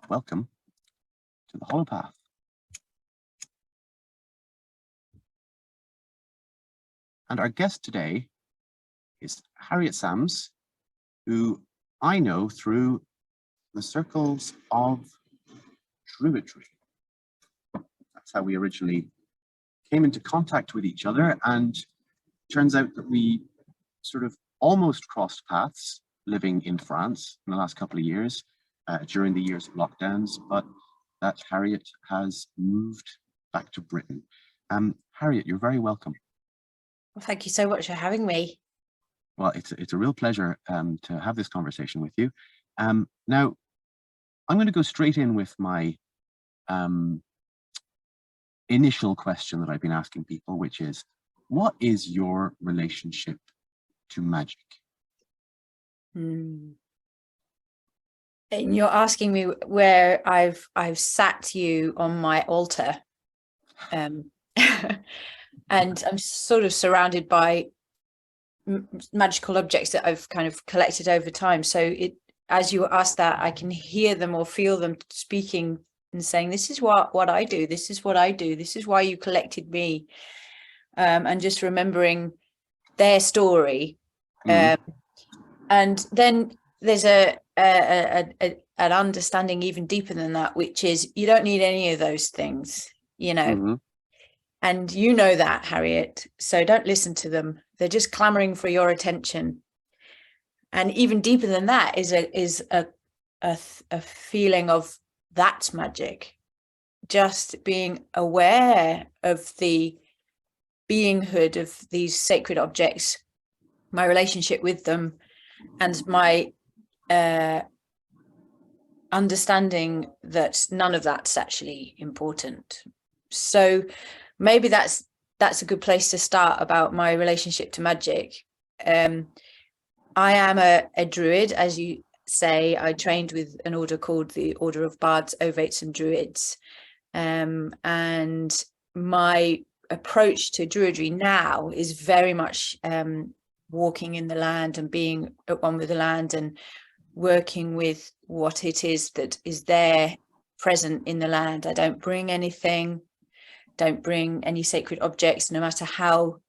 welcome to the Holopath. And our guest today is Harriet Sams, who I know through the circles of Druidry. That's how we originally came into contact with each other, and turns out that we sort of almost crossed paths living in France in the last couple of years during the years of lockdowns, but that Harriet has moved back to Britain. Harriet, you're very welcome. Well, thank you so much for having me. Well, it's a real pleasure to have this conversation with you. Now, I'm going to go straight in with my initial question that I've been asking people, which is, what is your relationship to magic? And you're asking me where I've sat you on my altar, and I'm sort of surrounded by magical objects that I've kind of collected over time. So as you ask that, I can hear them or feel them speaking and saying, "This is what I do. This is what I do. This is why you collected me," and just remembering their story. And then there's an understanding even deeper than that, which is you don't need any of those things, you know. And you know that, Harriet, so don't listen to them. They're just clamoring for your attention. And even deeper than that is a feeling of that's magic. Just being aware of the beinghood of these sacred objects, my relationship with them, and my understanding that none of that's actually important. So maybe that's a good place to start about my relationship to magic. I am a Druid, as you say. I trained with an order called the Order of Bards, Ovates and Druids. And my approach to Druidry now is very much walking in the land and being at one with the land and working with what it is that is there present in the land. I don't bring anything, don't bring any sacred objects, no matter how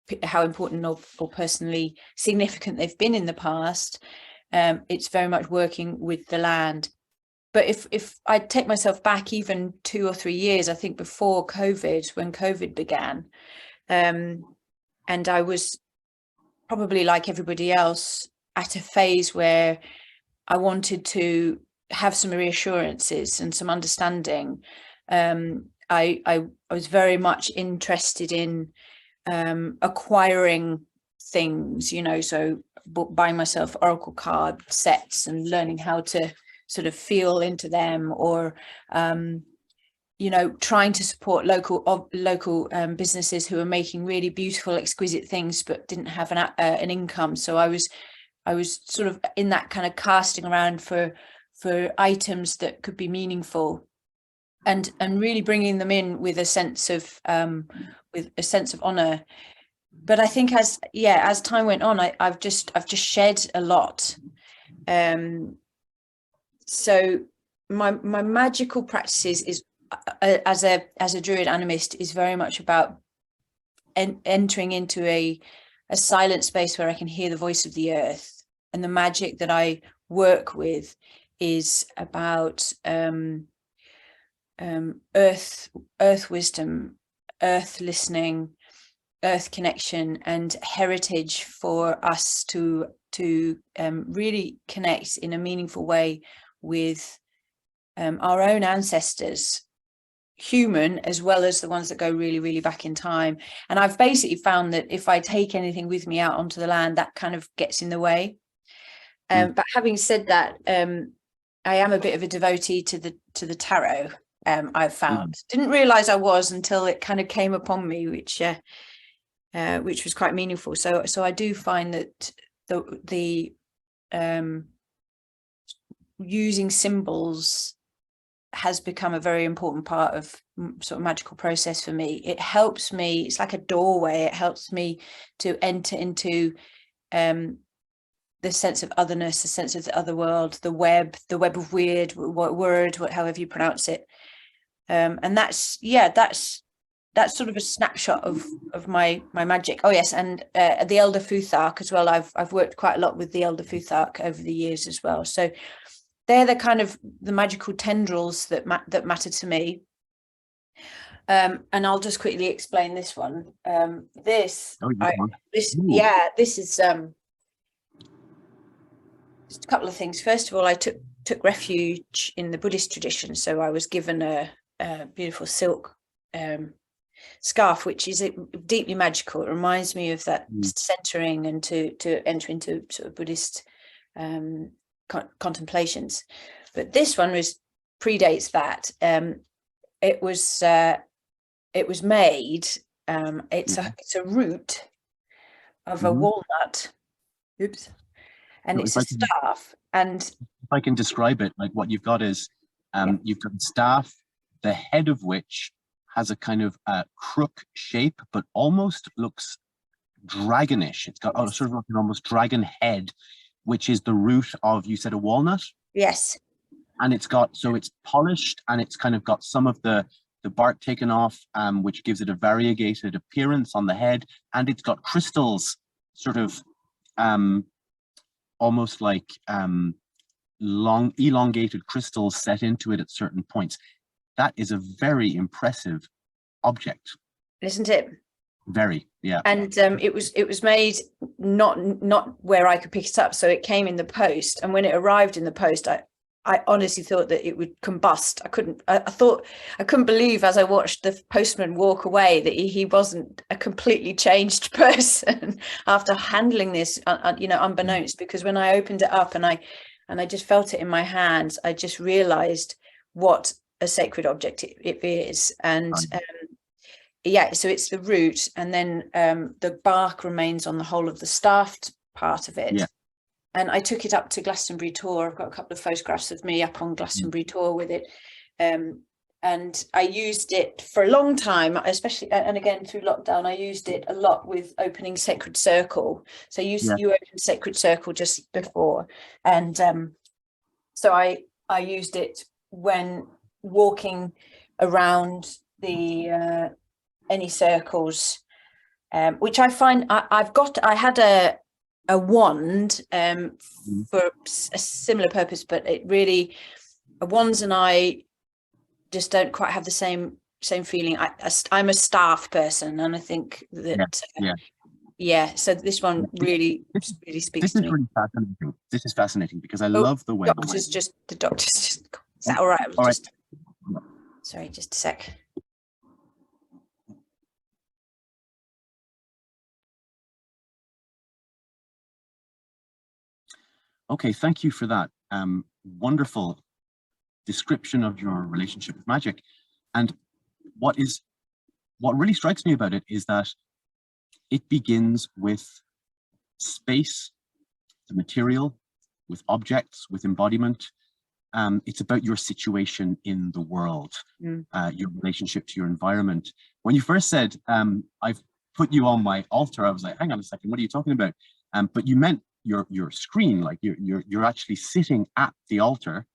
important or personally significant they've been in the past. It's very much working with the land. But if I take myself back even 2 or 3 years, I think before COVID, when COVID began, and I was probably like everybody else at a phase where I wanted to have some reassurances and some understanding. I was very much interested in acquiring things, you know, so buying myself oracle card sets and learning how to sort of feel into them, or you know, trying to support local businesses who are making really beautiful, exquisite things but didn't have an income. So I was sort of in that kind of casting around for items that could be meaningful, and really bringing them in with a sense of honor. But I think as time went on, I've just shed a lot. So my magical practices is as a Druid animist is very much about entering into a silent space where I can hear the voice of the earth, and the magic that I work with is about earth wisdom, earth listening, earth connection, and heritage for us to really connect in a meaningful way with our own ancestors, human as well as the ones that go really, really back in time. And I've basically found that if I take anything with me out onto the land, that kind of gets in the way. But having said that, I am a bit of a devotee to the tarot. I've found didn't realize I was until it kind of came upon me, which was quite meaningful. So I do find that the using symbols has become a very important part of sort of magical process for me. It helps me, it's like a doorway. It helps me to enter into the sense of otherness, the sense of the other world, the web of weird, however you pronounce it. And that's sort of a snapshot of my magic. Oh yes, and the Elder Futhark as well. I've worked quite a lot with the Elder Futhark over the years as well. So they're the kind of the magical tendrils that matter to me. And I'll just quickly explain this one. This is just a couple of things. First of all, I took refuge in the Buddhist tradition, so I was given a beautiful silk scarf, which is deeply magical. It reminds me of that centering and to enter into sort of Buddhist contemplations. But this one predates that. It was made. It's a root of a walnut. Oops. And it's a staff. And if I can describe it, like what you've got is you've got a staff, the head of which has a kind of crook shape, but almost looks dragonish. It's got sort of like an almost dragon head, which is the root of, you said, a walnut? Yes. And it's polished, and it's kind of got some of the bark taken off, which gives it a variegated appearance on the head. And it's got crystals, sort of almost like long elongated crystals set into it at certain points. That is a very impressive object, isn't it? Very, yeah. And it was made not where I could pick it up, so it came in the post. And when it arrived in the post, I honestly thought that it would combust. I couldn't believe, as I watched the postman walk away, that he wasn't a completely changed person after handling this, unbeknownst. Because when I opened it up and I just felt it in my hands, I just realized what a sacred object it is. And so it's the root, and then the bark remains on the whole of the staffed part of it. And I took it up to Glastonbury Tor. I've got a couple of photographs of me up on Glastonbury Tor with it. And I used it for a long time, especially, and again, through lockdown, I used it a lot with opening Sacred Circle. So you opened Sacred Circle just before. And so I used it when walking around any circles, which I find I had a wand for a similar purpose, but wands and I just don't quite have the same feeling. I'm a staff person, and I think that so this one really speaks to me. Really fascinating. This is fascinating because I love the way the doctor's just is that all right? All right. Sorry, just a sec. Okay, thank you for that wonderful description of your relationship with magic. And what really strikes me about it is that it begins with space, the material, with objects, with embodiment. It's about your situation in the world, your relationship to your environment. When you first said, I've put you on my altar, I was like, hang on a second, what are you talking about? But you meant your screen, like you're actually sitting at the altar,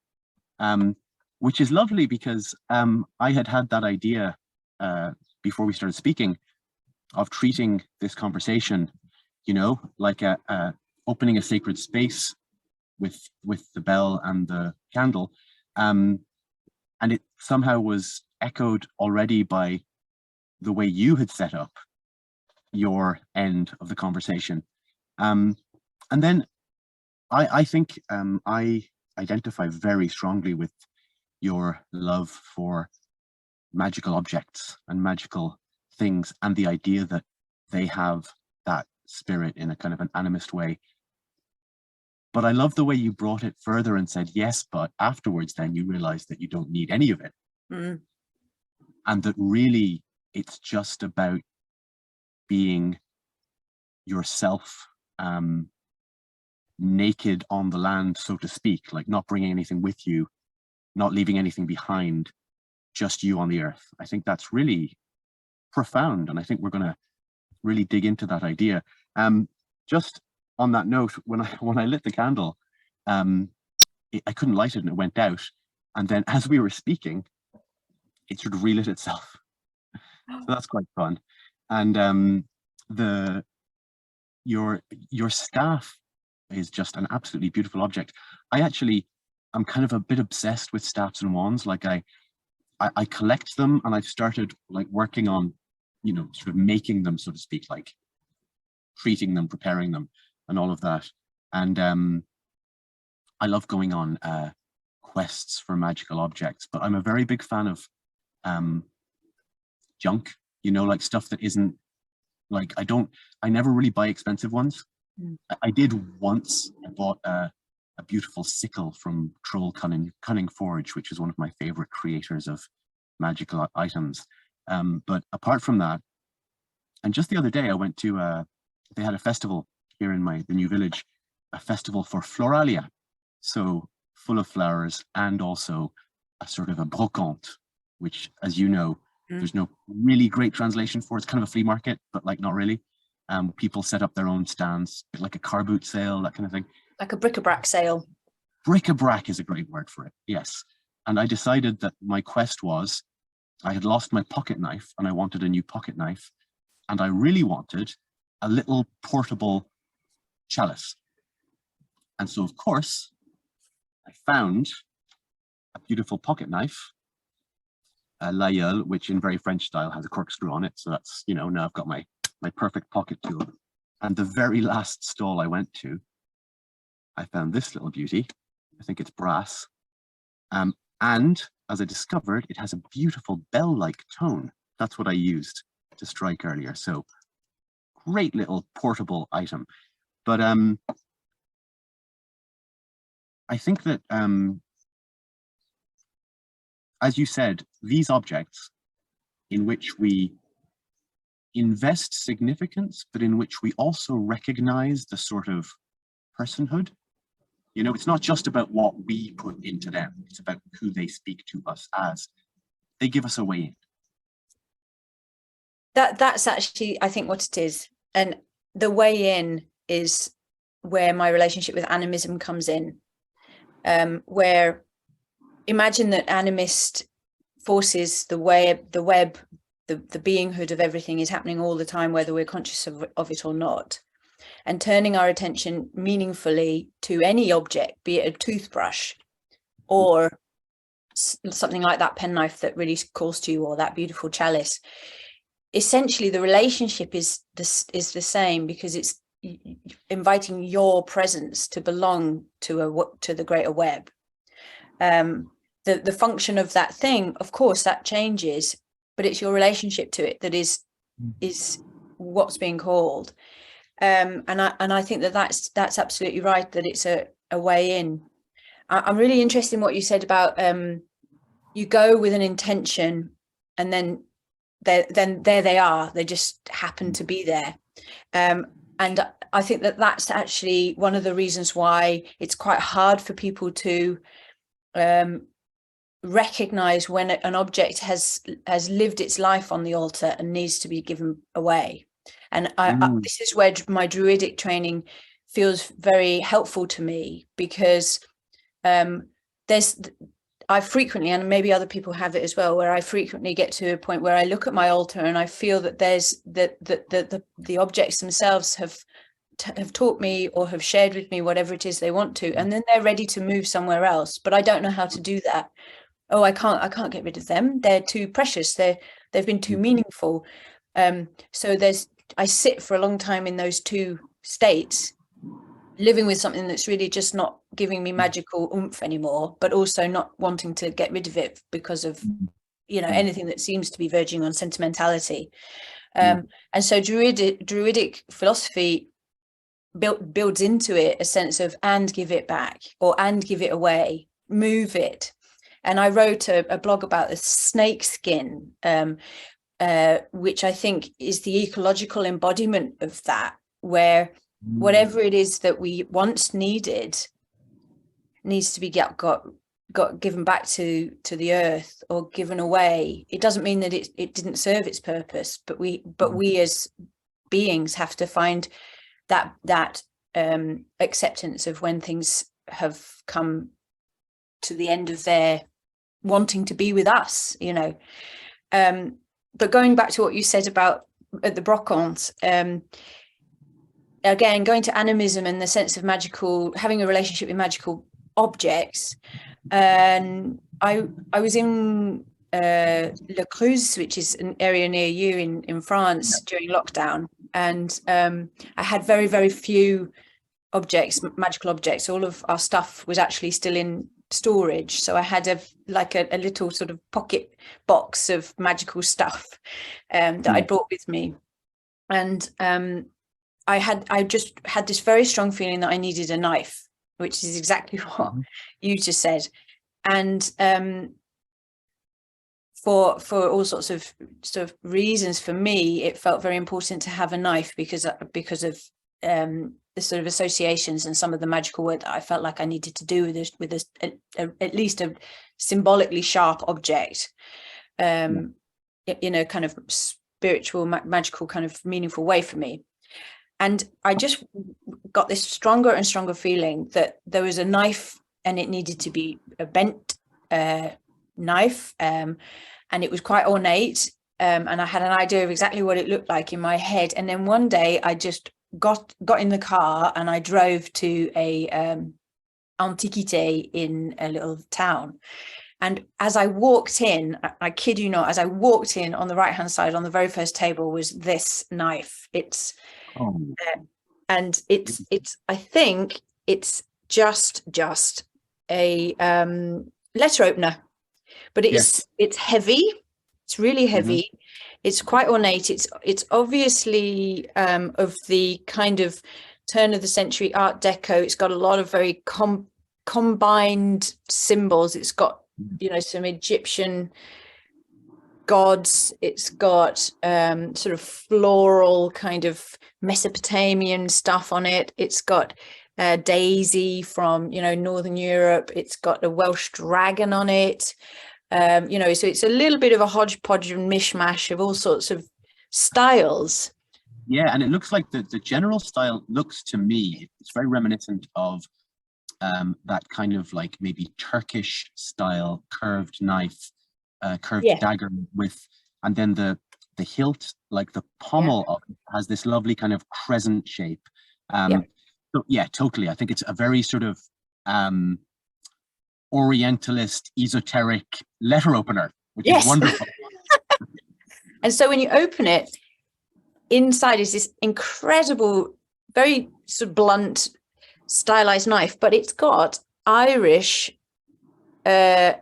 which is lovely, because I had that idea before we started speaking of treating this conversation, like opening a sacred space with the bell and the candle, and it somehow was echoed already by the way you had set up your end of the conversation. And then I think I identify very strongly with your love for magical objects and magical things, and the idea that they have that spirit in a kind of an animist way. But I love the way you brought it further and said, yes, but afterwards then you realize that you don't need any of it. And that really it's just about being yourself, naked on the land, so to speak, like not bringing anything with you, not leaving anything behind, just you on the earth. I think that's really profound, and I think we're going to really dig into that idea. Just on that note, when I lit the candle, I couldn't light it and it went out. And then as we were speaking, it sort of relit itself. So that's quite fun. And your staff is just an absolutely beautiful object. I'm kind of a bit obsessed with staffs and wands. Like I collect them, and I've started like working on, sort of making them, so to speak, like treating them, preparing them, and all of that. And I love going on quests for magical objects, but I'm a very big fan of junk, like stuff that isn't like, I never really buy expensive ones. I did once. I bought a beautiful sickle from Troll Cunning Forge, which is one of my favorite creators of magical items. But apart from that, and just the other day I went to, they had a festival here in the new village, a festival for Floralia. So full of flowers, and also a sort of a brocante, which, as you know, there's no really great translation for. It's kind of a flea market, but like not really. People set up their own stands, like a car boot sale, that kind of thing. Like a bric-a-brac sale. Bric-a-brac is a great word for it, yes. And I decided that my quest was, I had lost my pocket knife and I wanted a new pocket knife. And I really wanted a little portable chalice. And so, of course, I found a beautiful pocket knife, a l'aïeul, which in very French style has a corkscrew on it. So that's, now I've got my perfect pocket tool. And the very last stall I went to, I found this little beauty. I think it's brass. And as I discovered, it has a beautiful bell-like tone. That's what I used to strike earlier. So great little portable item. But I think that, as you said, these objects in which we invest significance, but in which we also recognize the sort of personhood. It's not just about what we put into them, it's about who they speak to us as. They give us a way in. That's actually, I think, what it is. And the way in is where my relationship with animism comes in, where imagine that animist forces the web, the beinghood of everything is happening all the time, whether we're conscious of it or not, and turning our attention meaningfully to any object, be it a toothbrush or something like that penknife that really calls to you, or that beautiful chalice. Essentially, the relationship is the same, because it's inviting your presence to belong to the greater web. The function of that thing, of course, that changes, but it's your relationship to it that is what's being called. And I think that's absolutely right, that it's a way in. I'm really interested in what you said about you go with an intention, and then there they are. They just happen to be there. And I think that's actually one of the reasons why it's quite hard for people to recognize when an object has lived its life on the altar and needs to be given away. And this is where my Druidic training feels very helpful to me, because I frequently, and maybe other people have it as well, where I frequently get to a point where I look at my altar and I feel that there's the objects themselves have taught me or have shared with me whatever it is they want to, and then they're ready to move somewhere else, but I don't know how to do that. Oh, I can't get rid of them. They're too precious. They've been too meaningful. So I sit for a long time in those two states, living with something that's really just not giving me magical oomph anymore, but also not wanting to get rid of it because of, anything that seems to be verging on sentimentality. And so Druidic philosophy builds into it a sense of, and give it back, or and give it away, move it. And I wrote a blog about the snake skin, which I think is the ecological embodiment of that, where whatever it is that we once needed needs to be got given back to the earth or given away. It doesn't mean that it didn't serve its purpose, but we as beings have to find that acceptance of when things have come to the end of their wanting to be with us, you know. But going back to what you said about at the Brocante, again, going to animism and the sense of magical, having a relationship with magical objects. And I was in Le Creuset, which is an area near you in France during lockdown. And I had very, very few objects, magical objects. All of our stuff was actually still in storage. So I had a little sort of pocket box of magical stuff that I brought with me. And I just had this very strong feeling that I needed a knife, which is exactly what you just said. And for all sorts of sort of reasons, for me, it felt very important to have a knife because of the sort of associations and some of the magical work that I felt like I needed to do with this at least a symbolically sharp object, in a kind of spiritual, magical, kind of meaningful way for me. And I just got this stronger and stronger feeling that there was a knife, and it needed to be a bent knife, and it was quite ornate, and I had an idea of exactly what it looked like in my head. And then one day I just got in the car and I drove to a antiquité in a little town. And as I walked in, I kid you not, as I walked in, on the right hand side on the very first table was this knife. It's and it's I think it's just a letter opener, but it's heavy. It's really heavy. It's quite ornate. It's obviously of the kind of turn of the century Art Deco. It's got a lot of very combined symbols. It's got, you know, some Egyptian gods. It's got sort of floral kind of Mesopotamian stuff on it. It's got daisy from, you know, Northern Europe. It's got a Welsh dragon on it. You know, so it's a little bit of a hodgepodge and mishmash of all sorts of styles. Yeah, and it looks like the general style looks to me, it's very reminiscent of that kind of like maybe Turkish style curved knife, curved dagger with, and then the hilt, like the pommel of it has this lovely kind of crescent shape. So yeah, totally. I think it's a very sort of Orientalist, esoteric letter opener, which is wonderful. And so when you open it, inside is this incredible, very sort of blunt, stylized knife, but it's got Irish knotwork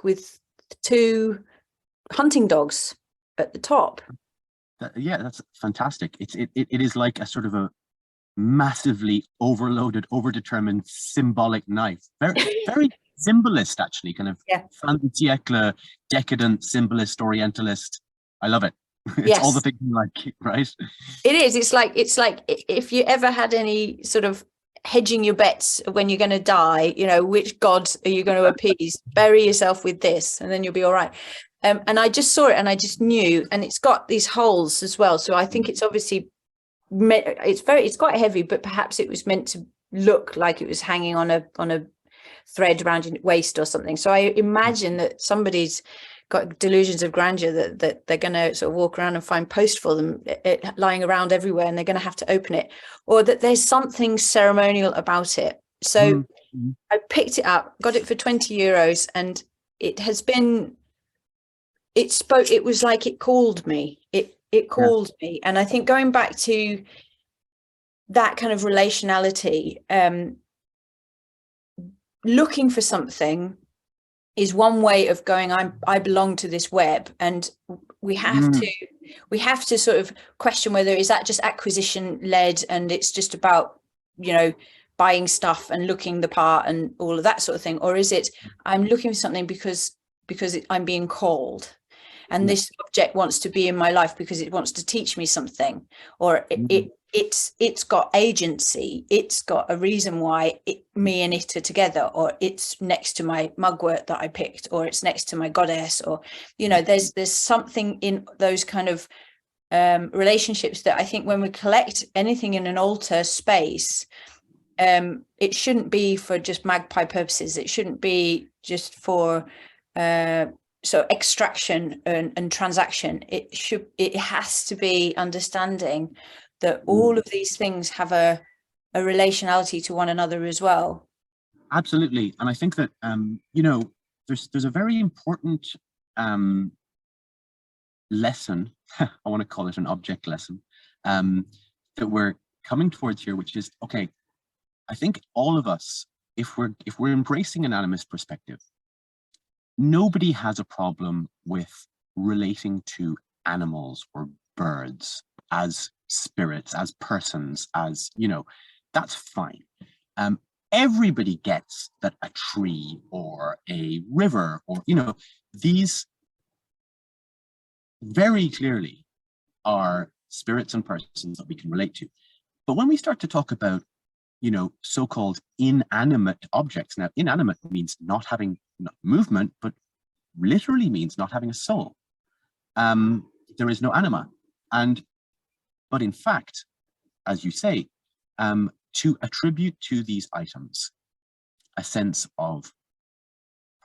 with 2 hunting dogs at the top. Yeah, that's fantastic. It is like a sort of a massively overloaded, overdetermined symbolic knife. Very symbolist, actually, kind of fin de siècle, decadent, symbolist, Orientalist. I love it. It's all the things you like, right? It is. It's like if you ever had any sort of hedging your bets when you're going to die, you know, which gods are you going to appease? Query yourself with this, and then you'll be all right. And I just saw it, and I just knew. And it's got these holes as well, so I think it's obviously it's quite heavy, but perhaps it was meant to look like it was hanging on a thread around your waist or something. So I imagine that somebody's got delusions of grandeur that they're going to sort of walk around and find post for them lying around everywhere, and they're going to have to open it, or that there's something ceremonial about it. So I picked it up, got it for €20, and it has been, it was like it called me. It called me. And I think going back to that kind of relationality, looking for something is one way of going, I belong to this web. And we have to sort of question whether is that just acquisition led, and it's just about, you know, buying stuff and looking the part and all of that sort of thing, or is it I'm looking for something because I'm being called, and this object wants to be in my life because it wants to teach me something, or it's got agency, it's got a reason why me and it are together, or it's next to my mugwort that I picked, or it's next to my goddess, or, you know, there's something in those kind of relationships that I think when we collect anything in an altar space, it shouldn't be for just magpie purposes. It shouldn't be just for so extraction and transaction. It has to be understanding that all of these things have a relationality to one another as well. Absolutely. And I think that, you know, there's a very important lesson, I want to call it an object lesson, that we're coming towards here, which is, okay, I think all of us, if we're embracing an animist perspective, nobody has a problem with relating to animals or birds as spirits, as persons, as, you know, that's fine. Everybody gets that a tree or a river or, you know, these very clearly are spirits and persons that we can relate to. But when we start to talk about, you know, so-called inanimate objects, now inanimate means not having movement, but literally means not having a soul. There is no anima. But in fact, as you say, to attribute to these items a sense of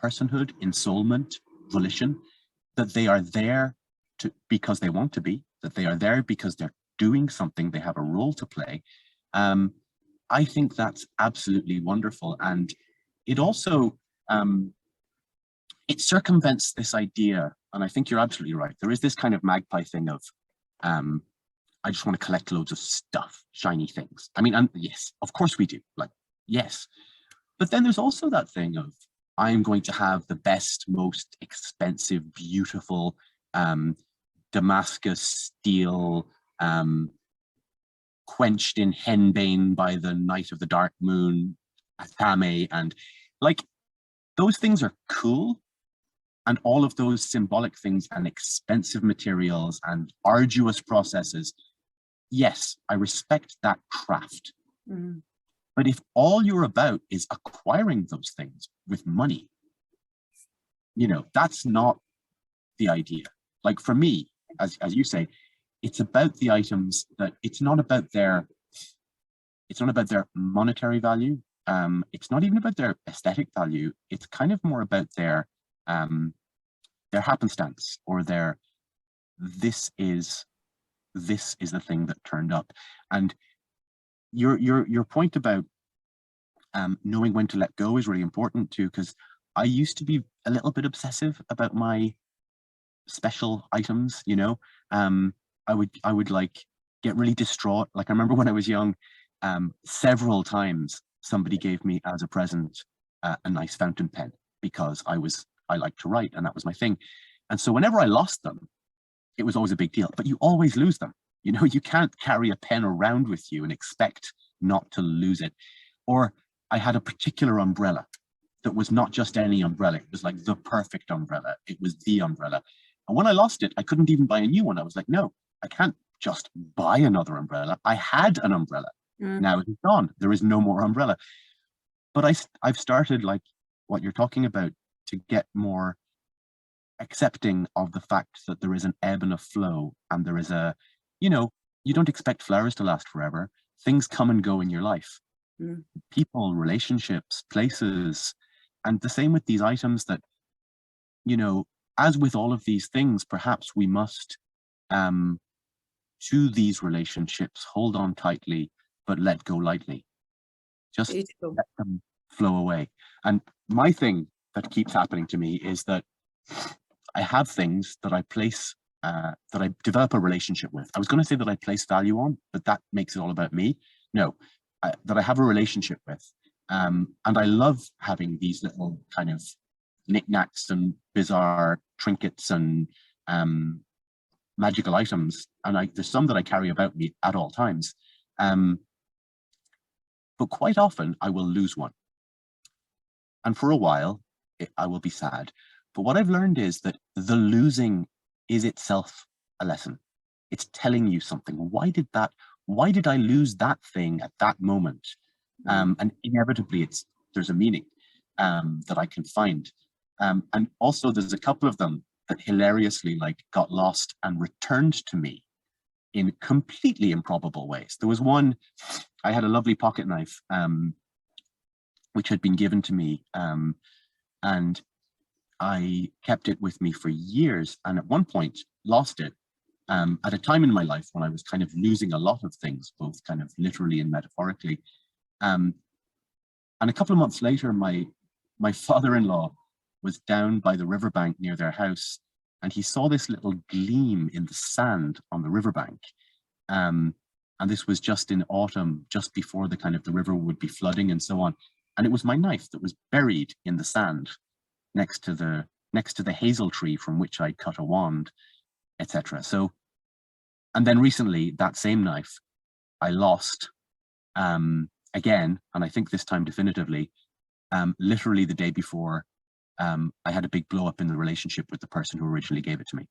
personhood, ensoulment, volition, that they are there because they want to be, that they are there because they're doing something, they have a role to play. I think that's absolutely wonderful. And it also, it circumvents this idea, and I think you're absolutely right. There is this kind of magpie thing of, I just want to collect loads of stuff, shiny things. I mean, and yes, of course we do, like, yes. But then there's also that thing of, I'm going to have the best, most expensive, beautiful Damascus steel, quenched in henbane by the night of the dark moon, atame, and like, those things are cool. And all of those symbolic things and expensive materials and arduous processes, yes, I respect that craft. Mm. But if all you're about is acquiring those things with money, you know, that's not the idea. Like for me, as you say, it's about the items that it's not about their monetary value. It's not even about their aesthetic value. It's kind of more about their happenstance, or their, this is the thing that turned up. And your point about knowing when to let go is really important too, because I used to be a little bit obsessive about my special items, you know. I would like get really distraught. Like I remember when I was young, several times somebody gave me as a present a nice fountain pen, because I liked to write and that was my thing. And so whenever I lost them, it was always a big deal. But you always lose them. You know, you can't carry a pen around with you and expect not to lose it. Or I had a particular umbrella that was not just any umbrella. It was like the perfect umbrella. It was the umbrella. And when I lost it, I couldn't even buy a new one. I was like, no, I can't just buy another umbrella. I had an umbrella. Now it's gone. There is no more umbrella. But I've started, like what you're talking about, to get more accepting of the fact that there is an ebb and a flow, and there is a, you know, you don't expect flowers to last forever. Things come and go in your life. People, relationships, places, and the same with these items that, you know, as with all of these things, perhaps we must, to these relationships, hold on tightly, but let go lightly. Just Beautiful. let them flow away. And my thing that keeps happening to me is that I have things that I place, that I develop a relationship with. I was going to say that I place value on, but that makes it all about me. No, that I have a relationship with. And I love having these little kind of knickknacks and bizarre trinkets and magical items. And there's some that I carry about me at all times. But quite often I will lose one. And for a while, I will be sad. But what I've learned is that the losing is itself a lesson. It's telling you something. Why did I lose that thing at that moment? And inevitably there's a meaning that I can find. And also there's a couple of them that hilariously like got lost and returned to me in completely improbable ways. There was one, I had a lovely pocket knife, which had been given to me, and I kept it with me for years, and at one point lost it at a time in my life when I was kind of losing a lot of things, both kind of literally and metaphorically. And a couple of months later, my father-in-law was down by the riverbank near their house, and he saw this little gleam in the sand on the riverbank. And this was just in autumn, just before the river would be flooding and so on. And it was my knife that was buried in the sand next to the hazel tree from which I cut a wand, etc. So, and then recently that same knife I lost again, and I think this time definitively, literally the day before I had a big blow up in the relationship with the person who originally gave it to me.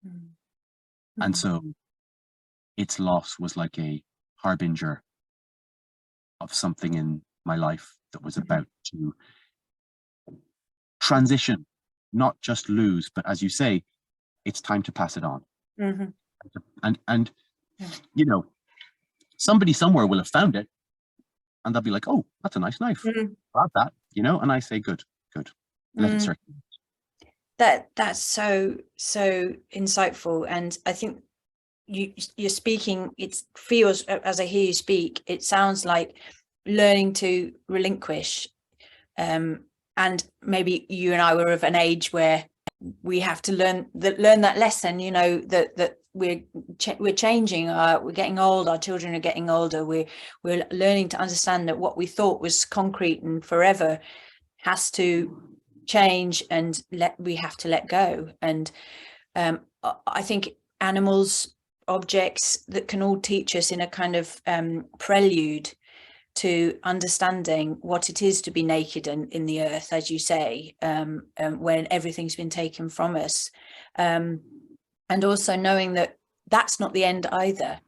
Mm-hmm. And so its loss was like a harbinger of something in my life that was about to transition, not just lose, but as you say, it's time to pass it on. Mm-hmm. And you know, somebody somewhere will have found it and they'll be like, oh, that's a nice knife. Mm-hmm. Grab that, you know, and I say, good. Let it circulate. That's so insightful. And I think you're speaking, it feels, as I hear you speak, it sounds like learning to relinquish. And maybe you and I were of an age where we have to learn that lesson, you know, that we're changing, we're getting old, our children are getting older, we're learning to understand that what we thought was concrete and forever has to change, and we have to let go. And I think animals, objects, that can all teach us in a kind of prelude to understanding what it is to be naked and in the earth, as you say, when everything's been taken from us, and also knowing that that's not the end either.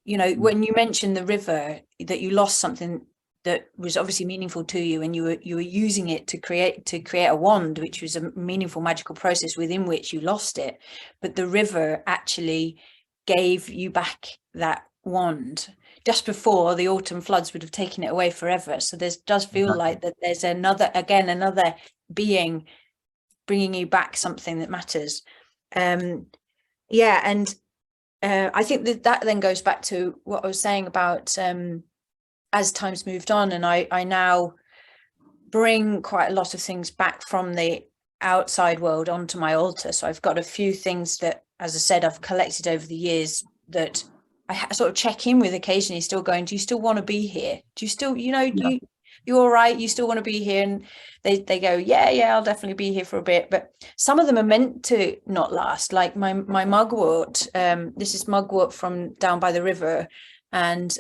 You know, when you mentioned the river, that you lost something that was obviously meaningful to you, and you were using it to create a wand, which was a meaningful magical process within which you lost it, but the river actually gave you back that wand just before the autumn floods would have taken it away forever. So does feel like that there's another being bringing you back something that matters. And I think that then goes back to what I was saying about as time's moved on, and I now bring quite a lot of things back from the outside world onto my altar. So I've got a few things that, as I said, I've collected over the years that I sort of check in with occasionally, still going, do you still want to be here? Do you still, you know, you all right? You still want to be here? And they go, yeah, I'll definitely be here for a bit. But some of them are meant to not last, like my mugwort. This is mugwort from down by the river, and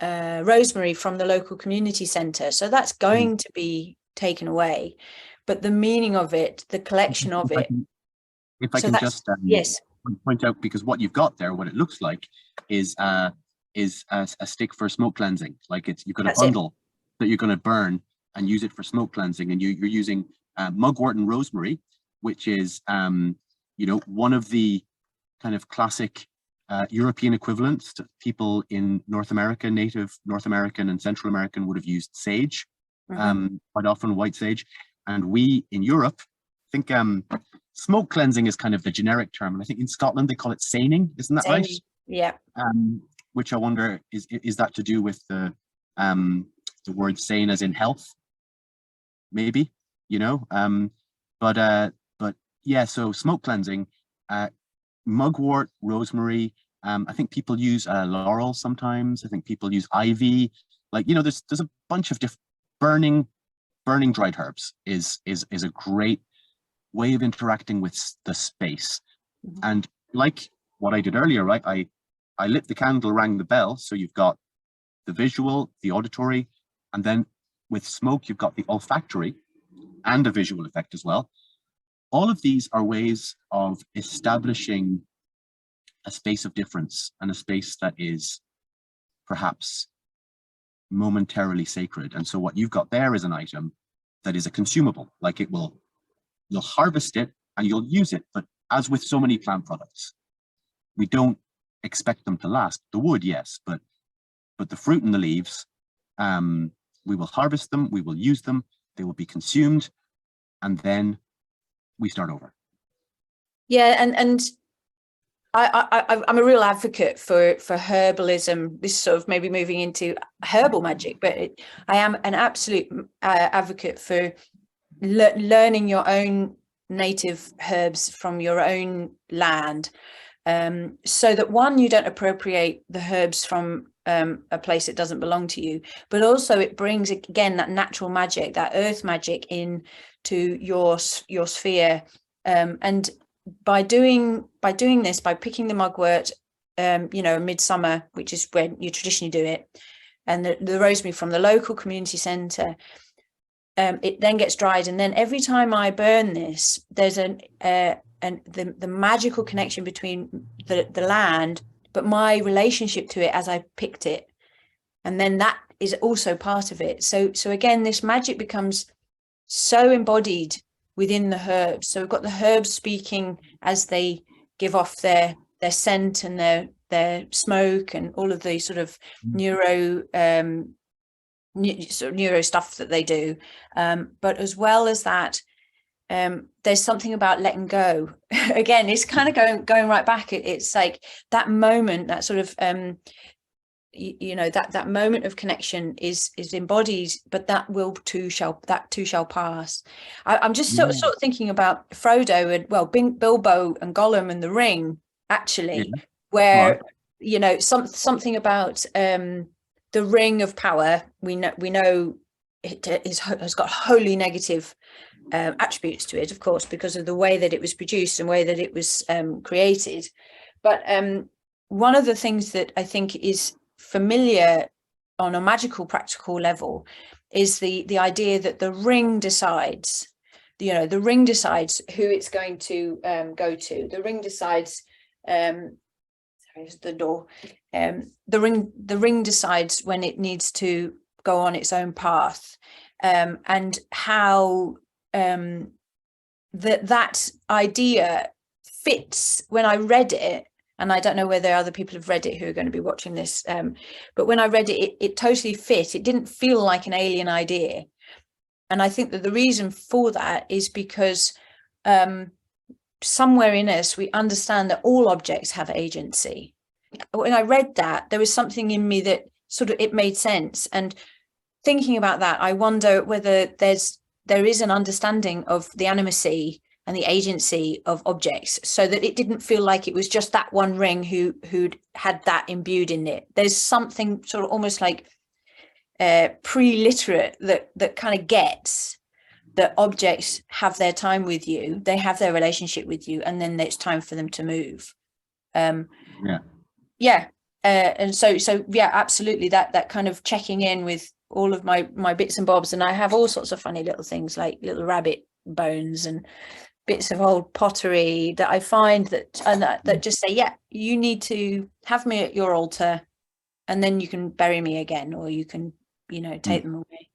rosemary from the local community centre. So that's going to be taken away. But the meaning of it, the collection of it. If I can just point out, because what you've got there, what it looks like is a stick for smoke cleansing. Like you've got a bundle that you're going to burn and use it for smoke cleansing, and you're using mugwort and rosemary, which is you know, one of the kind of classic European equivalents. To people in North America, native North American and Central American would have used sage, quite often white sage, and we in Europe think smoke cleansing is kind of the generic term, and I think in Scotland they call it seining, isn't that right? Yeah. Which I wonder, is that to do with the word sane as in health? Maybe, you know. But yeah. So smoke cleansing, mugwort, rosemary. I think people use laurel sometimes. I think people use ivy. Like, you know, there's a bunch of different burning dried herbs is a great way of interacting with the space. And like what I did earlier, right? I lit the candle, rang the bell. So you've got the visual, the auditory, and then with smoke, you've got the olfactory and a visual effect as well. All of these are ways of establishing a space of difference, and a space that is perhaps momentarily sacred. And so what you've got there is an item that is a consumable, like you'll harvest it and you'll use it. But as with so many plant products, we don't expect them to last. The wood, yes, but the fruit and the leaves, we will harvest them, we will use them, they will be consumed, and then we start over. Yeah, and I'm a real advocate for herbalism. This is sort of maybe moving into herbal magic, but I am an absolute advocate for learning your own native herbs from your own land, so that one, you don't appropriate the herbs from a place that doesn't belong to you, but also it brings again that natural magic, that earth magic in to your sphere, and by doing this, by picking the mugwort, midsummer, which is when you traditionally do it, and the rosemary from the local community centre, it then gets dried, and then every time I burn this, there's the magical connection between the land, but my relationship to it as I picked it, and then that is also part of it. So again, this magic becomes so embodied within the herbs. So we've got the herbs speaking as they give off their scent and their smoke and all of the sort of neuro stuff that they do, but as well as that, there's something about letting go. Again, it's kind of going right back. It's like that moment, that sort of that moment of connection is embodied, but that too shall pass. I'm just sort of thinking about Frodo and Bilbo and Gollum and the Ring, actually, where something about the ring of power. We know it has got wholly negative attributes to it, of course, because of the way that it was produced and the way that it was created. But one of the things that I think is familiar on a magical practical level is the idea that the ring decides, the ring decides who it's going to go to. The ring decides there's the door. The ring decides when it needs to go on its own path, and how that idea fits. When I read it, and I don't know whether other people have read it who are going to be watching this, but when I read it, it totally fit. It didn't feel like an alien idea. And I think that the reason for that is because somewhere in us, we understand that all objects have agency. When I read that, there was something in me that sort of, it made sense. And thinking about that, I wonder whether there is an understanding of the animacy and the agency of objects, so that it didn't feel like it was just that one ring who'd had that imbued in it. There's something sort of almost like pre-literate that kind of gets that objects have their time with you, they have their relationship with you, and then it's time for them to move. And so yeah, absolutely, that kind of checking in with all of my bits and bobs. And I have all sorts of funny little things, like little rabbit bones and bits of old pottery that I find that just say, yeah, you need to have me at your altar, and then you can bury me again, or you can take them away.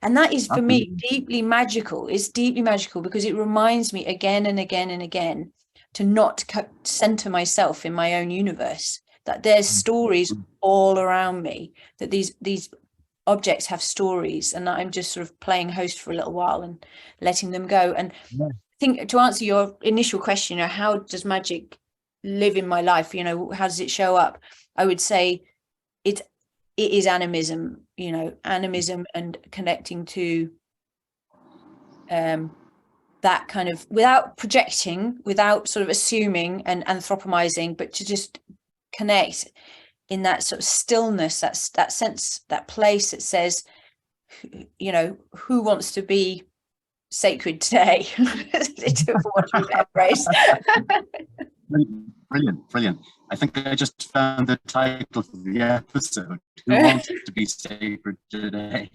And that is, for me, deeply magical. It's deeply magical because it reminds me again and again and again to not center myself in my own universe, that there's stories all around me, that these objects have stories, and that I'm just sort of playing host for a little while and letting them go. And I think, to answer your initial question, how does magic live in my life? How does it show up? I would say it is animism, animism, and connecting to that kind of, without projecting, without sort of assuming and anthropomizing, but to just connect in that sort of stillness, that sense, that place that says, who wants to be sacred today? For want of a better phrase. Brilliant. I think I just found the title of the episode. Who wants to be sacred today?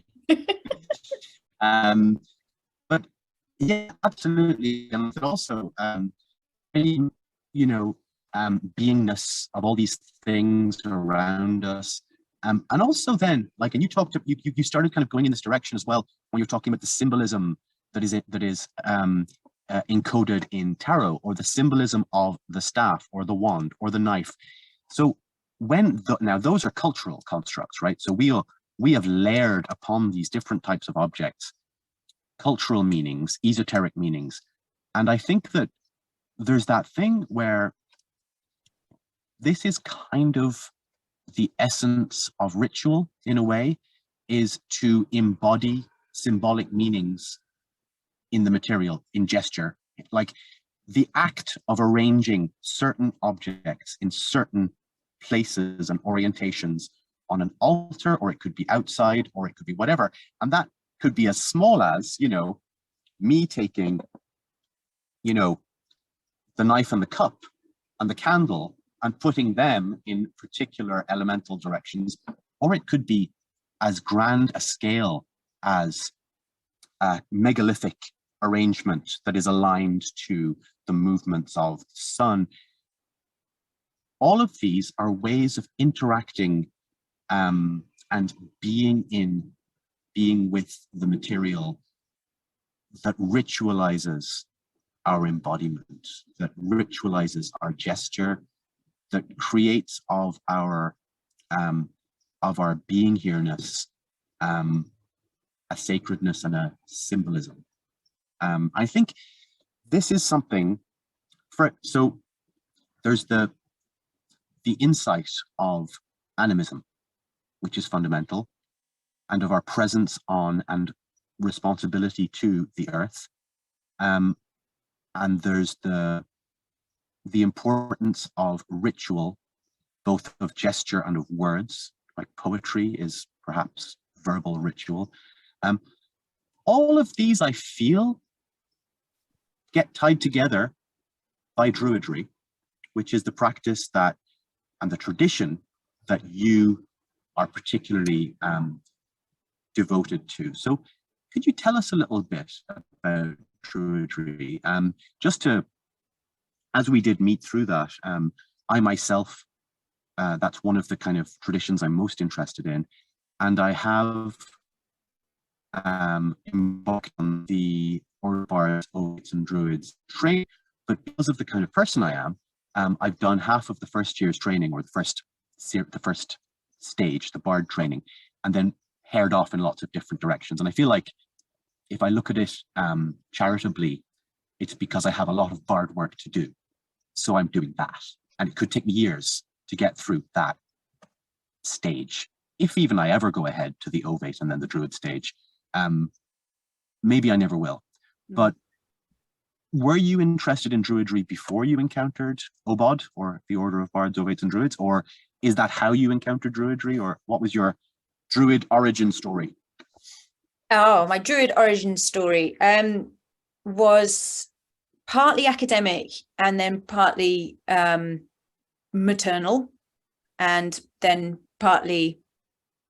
But yeah, absolutely. And also, beingness of all these things around us. And also then, like, and you started kind of going in this direction as well when you're talking about the symbolism that is encoded in tarot, or the symbolism of the staff or the wand or the knife. So now those are cultural constructs, right? So we have layered upon these different types of objects cultural meanings, esoteric meanings. And I think that there's that thing where this is kind of the essence of ritual, in a way, is to embody symbolic meanings in the material, in gesture. Like the act of arranging certain objects in certain places and orientations on an altar, or it could be outside, or it could be whatever. And that could be as small as, me taking, the knife and the cup and the candle and putting them in particular elemental directions, or it could be as grand a scale as a megalithic arrangement that is aligned to the movements of the sun. All of these are ways of interacting and being with the material that ritualizes our embodiment, that ritualizes our gesture, that creates of our being here-ness a sacredness and a symbolism. I think this is something so there's the insight of animism, which is fundamental, and of our presence on and responsibility to the earth. And there's the importance of ritual, both of gesture and of words, like poetry is perhaps verbal ritual. All of these, I feel, get tied together by Druidry, which is the practice that, and the tradition that you are particularly devoted to. So could you tell us a little bit about Druidry? Just to, as we did meet through that, I myself, that's one of the kind of traditions I'm most interested in. And I have embarked on the Order of Bards, Oaths and Druids training, but because of the kind of person I am, I've done half of the first year's training, or the first stage, the Bard training, and then haired off in lots of different directions. And I feel like if I look at it charitably, it's because I have a lot of Bard work to do. So I'm doing that. And it could take me years to get through that stage. If even I ever go ahead to the Ovate and then the Druid stage, maybe I never will. But were you interested in Druidry before you encountered Obod, or the Order of Bards, Ovates and Druids? Or is that how you encountered Druidry? Or what was your Druid origin story? Oh, my Druid origin story was partly academic and then partly maternal, and then partly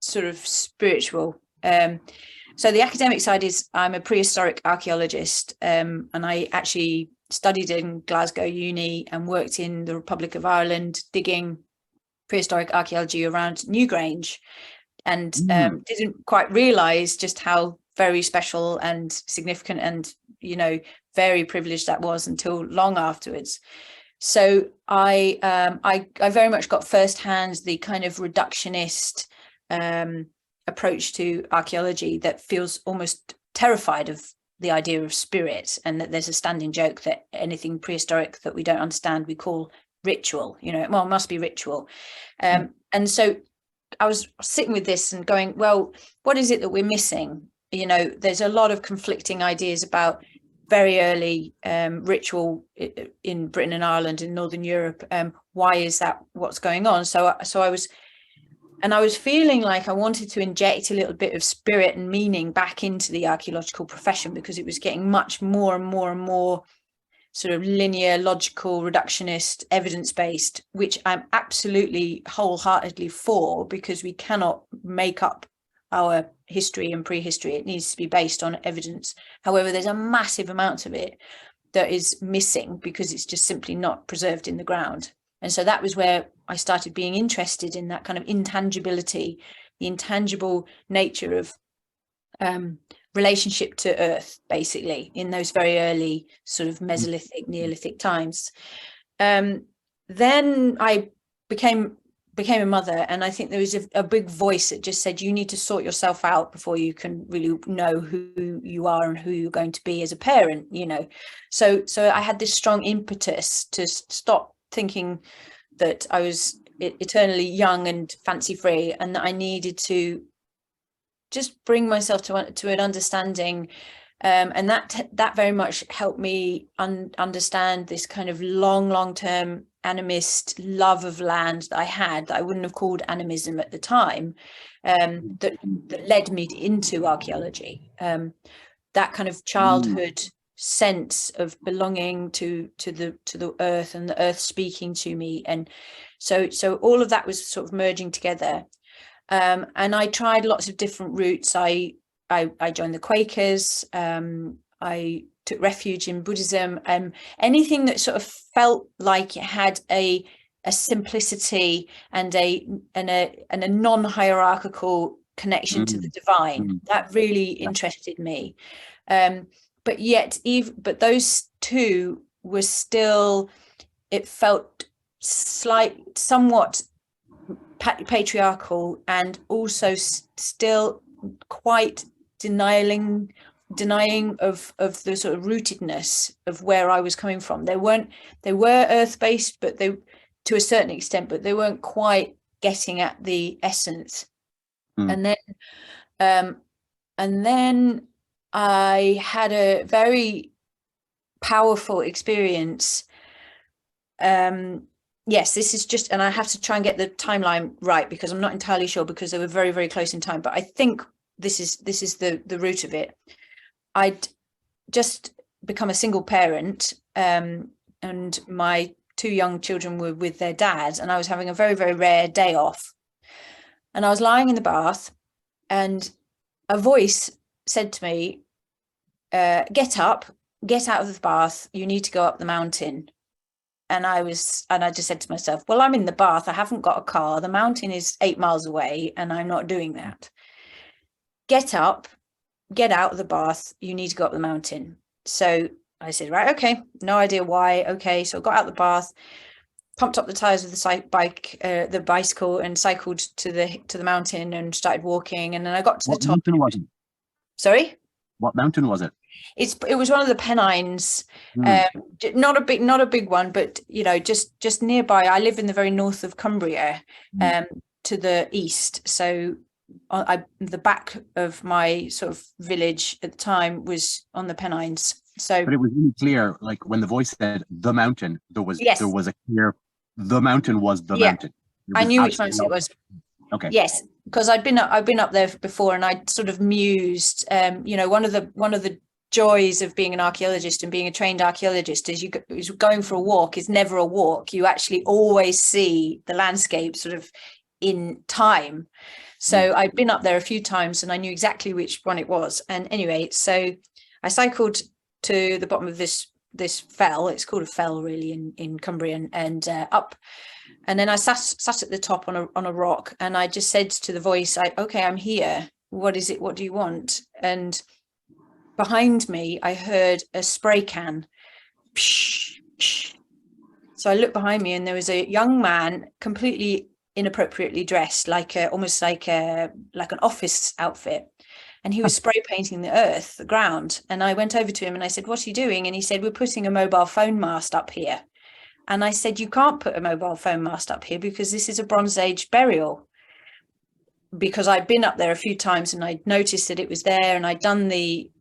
sort of spiritual. So the academic side is I'm a prehistoric archaeologist, and I actually studied in Glasgow Uni and worked in the Republic of Ireland digging prehistoric archaeology around Newgrange, and didn't quite realise just how very special and significant and, very privileged that was until long afterwards. So I very much got firsthand the kind of reductionist approach to archaeology that feels almost terrified of the idea of spirit, and that there's a standing joke that anything prehistoric that we don't understand we call ritual, it must be ritual. And so I was sitting with this and going, well, what is it that we're missing? There's a lot of conflicting ideas about very early ritual in Britain and Ireland and Northern Europe. Why is that? What's going on? So I was feeling like I wanted to inject a little bit of spirit and meaning back into the archaeological profession, because it was getting much more and more and more sort of linear, logical, reductionist, evidence-based, which I'm absolutely wholeheartedly for, because we cannot make up our history and prehistory. It needs to be based on evidence. However, there's a massive amount of it that is missing because it's just simply not preserved in the ground. And so that was where I started being interested in that kind of intangibility, the intangible nature of relationship to earth, basically, in those very early sort of Mesolithic, Neolithic times. Then I became a mother, and I think there was a big voice that just said, you need to sort yourself out before you can really know who you are and who you're going to be as a parent, you know. So I had this strong impetus to stop thinking that I was eternally young and fancy free, and that I needed to just bring myself to an understanding, and that very much helped me understand this kind of long-term animist love of land that I had, that I wouldn't have called animism at the time, that led me into archaeology. That kind of childhood sense of belonging to the earth, and the earth speaking to me, and so all of that was sort of merging together. And I tried lots of different routes. I joined the Quakers. I took refuge in Buddhism. Anything that sort of felt like it had a simplicity and a non-hierarchical connection to the divine, that really interested me. But those two were still, it felt somewhat patriarchal, and also still quite denying of the sort of rootedness of where I was coming from. They were earth-based, but they, to a certain extent, but they weren't quite getting at the essence. And then I had a very powerful experience. Yes, this is just, and I have to try and get the timeline right, because I'm not entirely sure, because they were very, very close in time, but I think this is the root of it. I'd just become a single parent, and my 2 young children were with their dad, and I was having a very, very rare day off. And I was lying in the bath, and a voice said to me, get up, get out of the bath, you need to go up the mountain. And I just said to myself, well, I'm in the bath, I haven't got a car, the mountain is 8 miles away, and I'm not doing that. Get up, get out of the bath, you need to go up the mountain. So I said, right, okay, no idea why. Okay, so I got out the bath, pumped up the tires of the bicycle, and cycled to the mountain and started walking. And then I got to the top. What mountain was it? Sorry? What mountain was it? It was one of the Pennines, not a big one, but you know, just nearby. I live in the very north of Cumbria, to the east. So the back of my sort of village at the time was on the Pennines. So, but it was really clear, like when the voice said the mountain, there was a clear, the mountain was the mountain. I knew which mountain it was. Okay. Yes, because I've been up there before, and I'd sort of mused. You know, one of the joys of being an archaeologist and being a trained archaeologist is going for a walk is never a walk. You actually always see the landscape sort of in time. So I'd been up there a few times, and I knew exactly which one it was. And anyway, so I cycled to the bottom of this fell. It's called a fell really in Cumbrian, and up. And then I sat at the top on a rock, and I just said to the voice, okay, I'm here. What is it? What do you want? And behind me, I heard a spray can. Psh, psh. So I looked behind me, and there was a young man, completely inappropriately dressed, almost like an office outfit. And he was spray painting the earth, the ground. And I went over to him and I said, what are you doing? And he said, we're putting a mobile phone mast up here. And I said, you can't put a mobile phone mast up here because this is a Bronze Age burial. Because I'd been up there a few times and I'd noticed that it was there, and I'd done the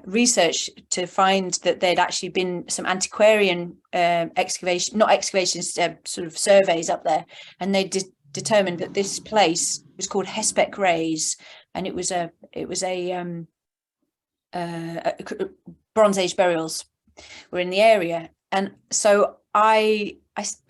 research to find that there'd actually been some antiquarian sort of surveys up there. And they determined that this place was called Hespec Raise, and it was a Bronze Age burials were in the area. And so he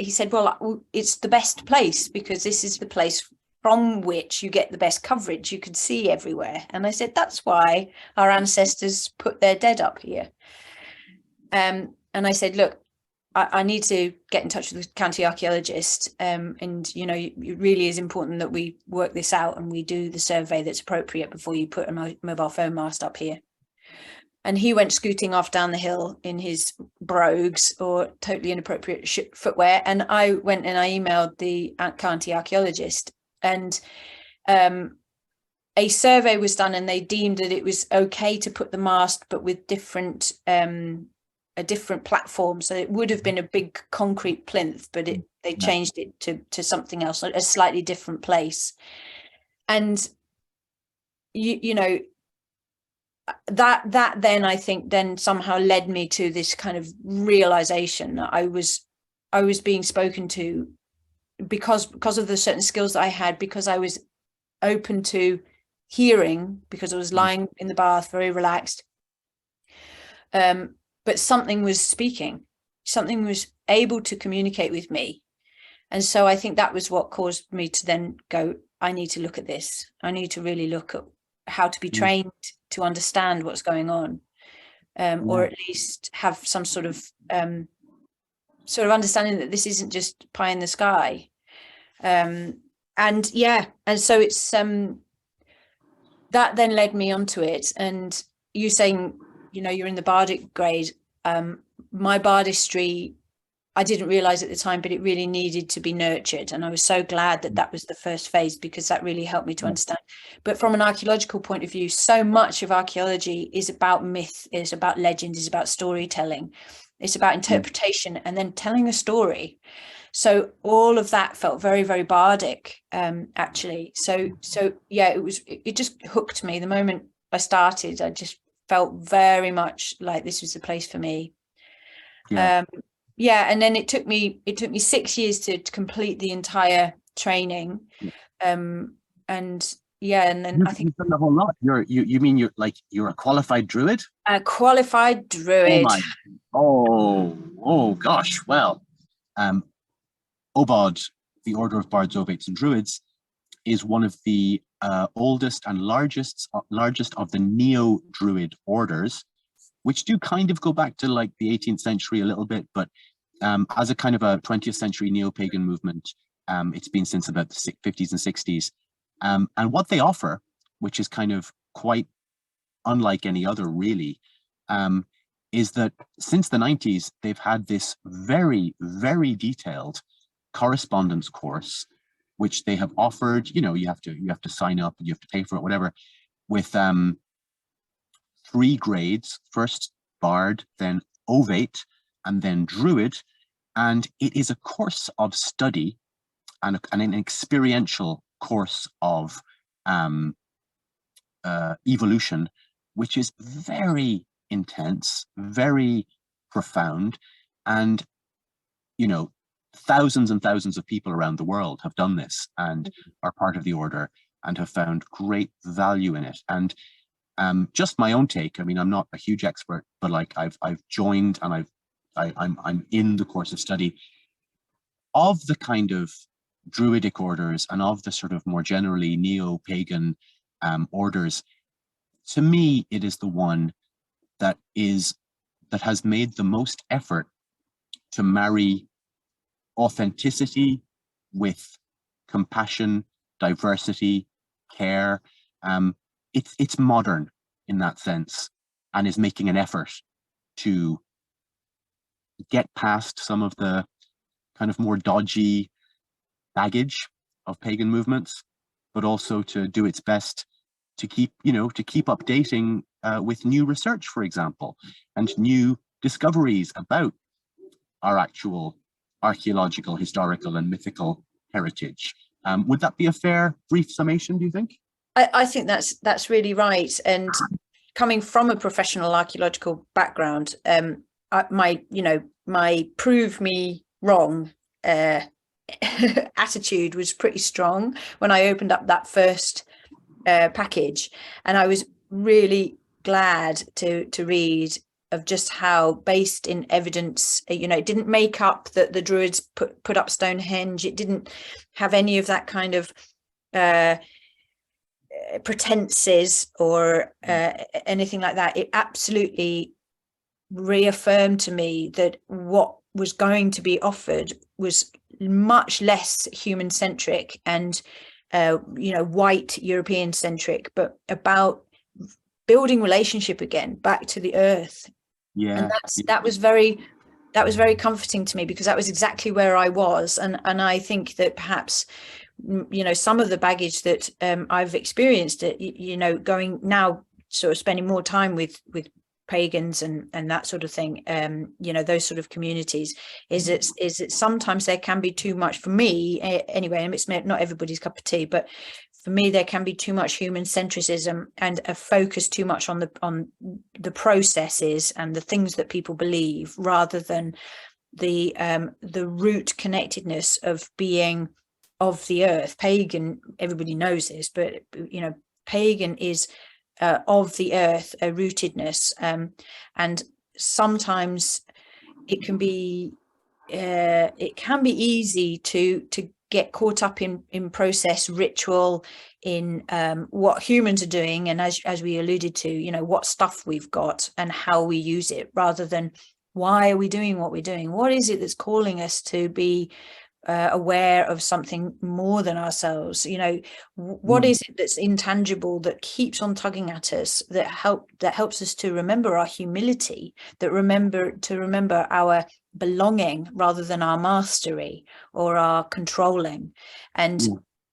said, well, it's the best place because this is the place from which you get the best coverage. You could see everywhere. And I said, that's why our ancestors put their dead up here. And I said, look, I need to get in touch with the county archaeologist. And, you know, it really is important that we work this out and we do the survey that's appropriate before you put a mobile phone mast up here. And he went scooting off down the hill in his brogues or totally inappropriate footwear. And I went and I emailed the county archaeologist, and a survey was done, and they deemed that it was okay to put the mast, but with different a different platform. So it would have been a big concrete plinth, but they changed it to something else, a slightly different place. And you know, that then I think then somehow led me to this kind of realization that I was being spoken to because of the certain skills that I had, because I was open to hearing, because I was lying in the bath very relaxed, but something was speaking, something was able to communicate with me. And so I think that was what caused me to then go, I need to look at this. I need to really look at how to be trained to understand what's going on, or at least have some sort of understanding that this isn't just pie in the sky. And so it's that then led me onto it. And you saying, you know, you're in the bardic grade. My bardistry, I didn't realize at the time, but it really needed to be nurtured. And I was so glad that that was the first phase, because that really helped me to understand. But from an archaeological point of view, so much of archaeology is about myth, is about legend, is about storytelling. It's about interpretation and then telling a story. So all of that felt very, very bardic, actually. So yeah, it just hooked me. The moment I started, I just felt very much like this was the place for me. And then it took me 6 years to complete the entire training. And then I think you've done the whole lot. You mean you're a qualified druid? A qualified druid. Oh gosh. Well, OBOD, the Order of Bards, Ovates, and Druids, is one of the oldest and largest of the neo-druid orders, which do kind of go back to like the 18th century a little bit, but as a kind of a 20th century neo-pagan movement, it's been since about the 50s and 60s. And what they offer, which is kind of quite unlike any other really, is that since the 90s, they've had this very, very detailed correspondence course, which they have offered. You know, you have to sign up and you have to pay for it, whatever, with 3 grades: first Bard, then Ovate, and then Druid. And it is a course of study and an experiential course of evolution, which is very intense, very profound. And, you know, thousands and thousands of people around the world have done this and are part of the order and have found great value in it. And just my own take, I mean, I'm not a huge expert, but like I've joined and I'm in the course of study of the kind of druidic orders and of the sort of more generally neo-pagan orders. To me, it is the one that has made the most effort to marry authenticity with compassion, diversity, care. It's modern in that sense, and is making an effort to get past some of the kind of more dodgy baggage of pagan movements, but also to do its best to keep updating with new research, for example, and new discoveries about our actual archaeological, historical, and mythical heritage. Would that be a fair, brief summation, do you think? I think that's really right. And coming from a professional archaeological background, my prove me wrong attitude was pretty strong when I opened up that first package, and I was really glad to read of just how based in evidence, it didn't make up that the Druids put up Stonehenge. It didn't have any of that kind of pretenses or anything like that. It absolutely reaffirmed to me that what was going to be offered was much less human centric and white European centric, but about building relationship again back to the earth. Yeah. And that was very comforting to me, because that was exactly where I was. And I think that perhaps, you know, some of the baggage that I've experienced, you know, going now, sort of spending more time with pagans and that sort of thing, you know, those sort of communities, is that sometimes there can be too much, for me anyway, and it's not everybody's cup of tea, but for me there can be too much human centricism and a focus too much on the processes and the things that people believe, rather than the root connectedness of being of the earth. Pagan, everybody knows this, but you know, pagan is of the earth, a rootedness, and sometimes it can be easy to get caught up in process, ritual, in what humans are doing, and as we alluded to, you know, what stuff we've got and how we use it, rather than why are we doing what we're doing? What is it that's calling us to be aware of something more than ourselves? You know, what is it that's intangible that keeps on tugging at us, that helps us to remember our humility, to remember our belonging rather than our mastery or our controlling? And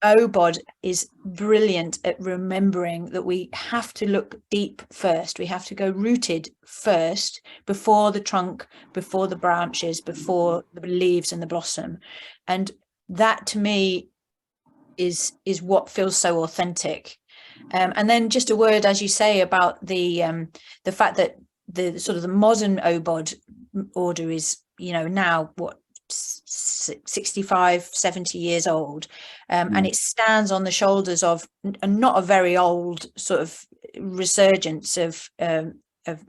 Obod is brilliant at remembering that we have to look deep first. We have to go rooted first, before the trunk, before the branches, before the leaves and the blossom. And that to me is what feels so authentic. And then just a word, as you say, about the fact that the sort of the modern Obod order is, you know, now what, 65, 70 years old, and it stands on the shoulders of not a very old sort of resurgence of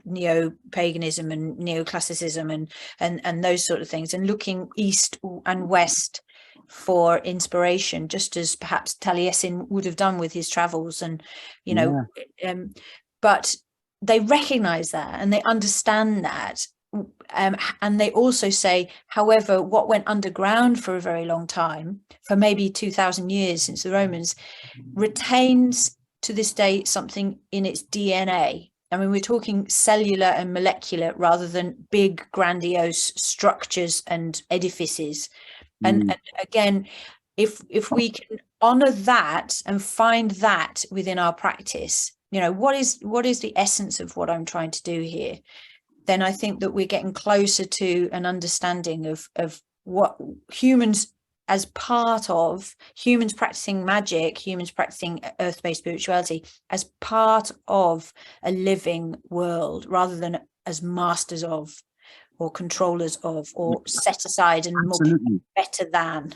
neo-paganism and neoclassicism and those sort of things, and looking east and west for inspiration, just as perhaps Taliesin would have done with his travels, and you know, but they recognize that and they understand that. And they also say, however, what went underground for a very long time, for maybe 2,000 years since the Romans, retains to this day something in its DNA. I mean, we're talking cellular and molecular rather than big, grandiose structures and edifices. And again, if we can honor that and find that within our practice, you know, what is the essence of what I'm trying to do here, then I think that we're getting closer to an understanding of what humans, as part of humans practicing magic, humans practicing earth-based spirituality, as part of a living world, rather than as masters of, or controllers of, or set aside and more better than.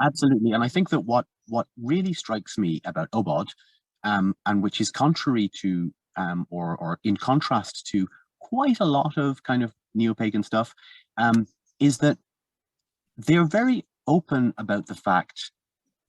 Absolutely. And I think that what really strikes me about Obod, and which is contrary to, or in contrast to quite a lot of kind of neo-pagan stuff, is that they're very open about the fact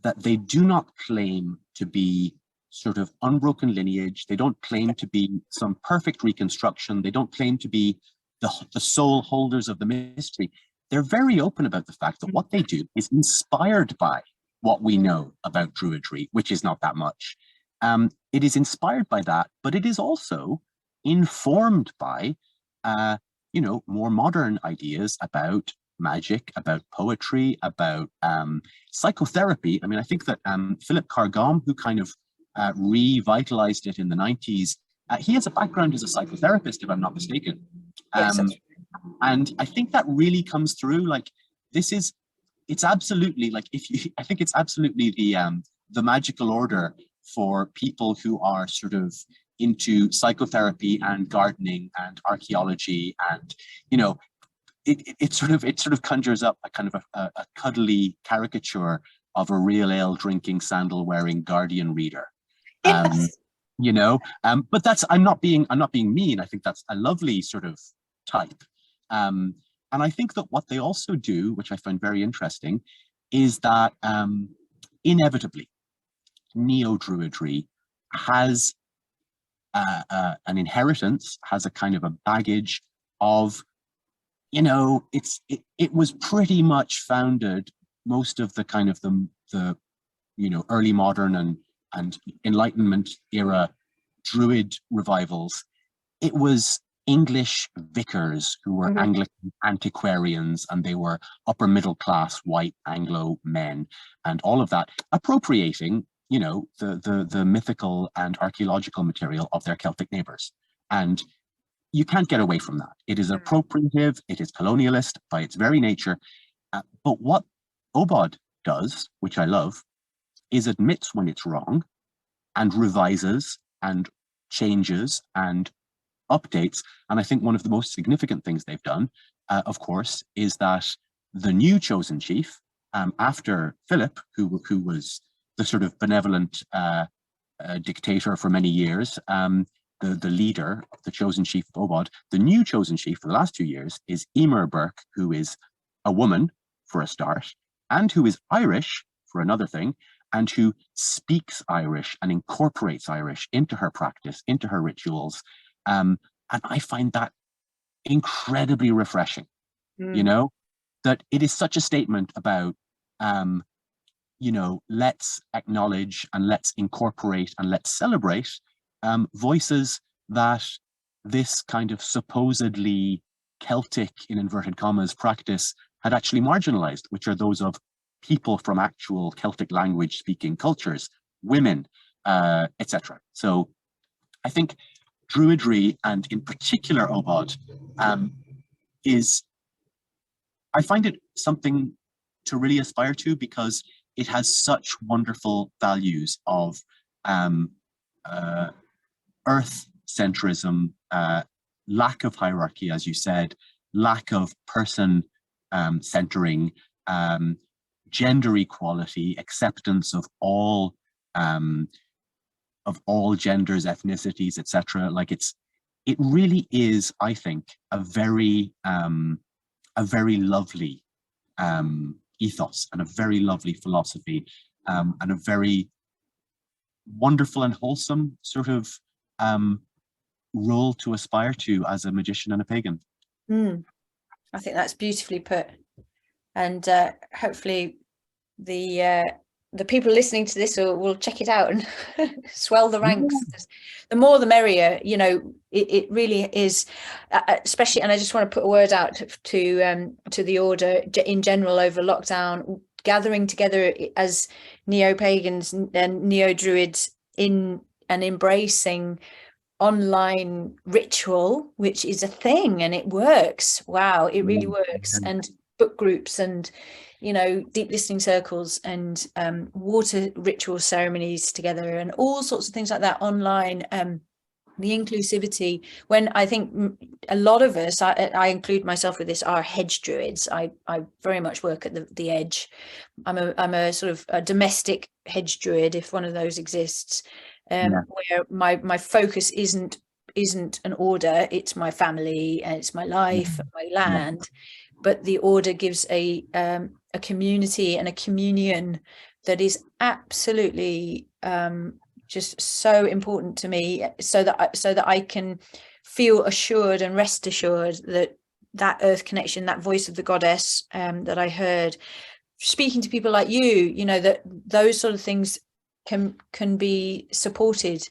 that they do not claim to be sort of unbroken lineage. They don't claim to be some perfect reconstruction. They don't claim to be the sole holders of the mystery. They're very open about the fact that what they do is inspired by what we know about Druidry, which is not that much. It is inspired by that, but it is also informed by, you know, more modern ideas about magic, about poetry, about psychotherapy. I mean, I think that Philip Carr-Gomm, who kind of revitalized it in the 90s, he has a background as a psychotherapist, if I'm not mistaken. Yes, and I think that really comes through. Like, it's absolutely, like, I think it's absolutely the magical order for people who are sort of into psychotherapy and gardening and archaeology, and you know, it sort of conjures up a kind of a cuddly caricature of a real ale drinking, sandal wearing guardian reader. yes. You know, but I'm not being mean. I think that's a lovely sort of type. And I think that what they also do, which I find very interesting, is that inevitably neo-Druidry has an inheritance, has a kind of a baggage of, you know, it was pretty much founded, most of the kind of the you know, early modern and Enlightenment era Druid revivals, it was English vicars who were Anglican antiquarians, and they were upper middle class white Anglo men, and all of that appropriating, you know, the mythical and archaeological material of their Celtic neighbors. And you can't get away from that. It is appropriative, it is colonialist by its very nature. But what Obod does, which I love, is admits when it's wrong and revises and changes and updates. And I think one of the most significant things they've done, of course, is that the new chosen chief, after Philip, who was the sort of benevolent dictator for many years, the leader, the chosen chief of Obod, the new chosen chief for the last 2 years is Emer Burke, who is a woman for a start, and who is Irish for another thing, and who speaks Irish and incorporates Irish into her practice, into her rituals. And I find that incredibly refreshing, you know, that it is such a statement about, you know, let's acknowledge and let's incorporate and let's celebrate voices that this kind of supposedly Celtic, in inverted commas, practice had actually marginalized, which are those of people from actual Celtic language speaking cultures, women, etc. So I think Druidry, and in particular Obod, I find it something to really aspire to, because it has such wonderful values of earth centrism, lack of hierarchy, as you said, lack of person centering, gender equality, acceptance of all genders, ethnicities, etc. Like it really is, I think, a very lovely ethos and a very lovely philosophy, and a very wonderful and wholesome sort of role to aspire to as a magician and a pagan. I think that's beautifully put, and hopefully the people listening to this will check it out and swell the ranks. The more the merrier, you know. It really is, especially, and I just want to put a word out to the order in general over lockdown, gathering together as neo-pagans and neo-druids in and embracing online ritual, which is a thing, and it works. Wow, it really works. And book groups, and, you know, deep listening circles, and water ritual ceremonies together, and all sorts of things like that online. The inclusivity, when I think a lot of us, I include myself with this, are hedge druids. I very much work at the edge. I'm a sort of a domestic hedge druid, if one of those exists, where my focus isn't an order, it's my family and it's my life and my land. But the order gives a community and a communion that is absolutely just so important to me, so that I can feel assured and rest assured that earth connection, that voice of the goddess that I heard speaking to people like you know, that those sort of things can be supported,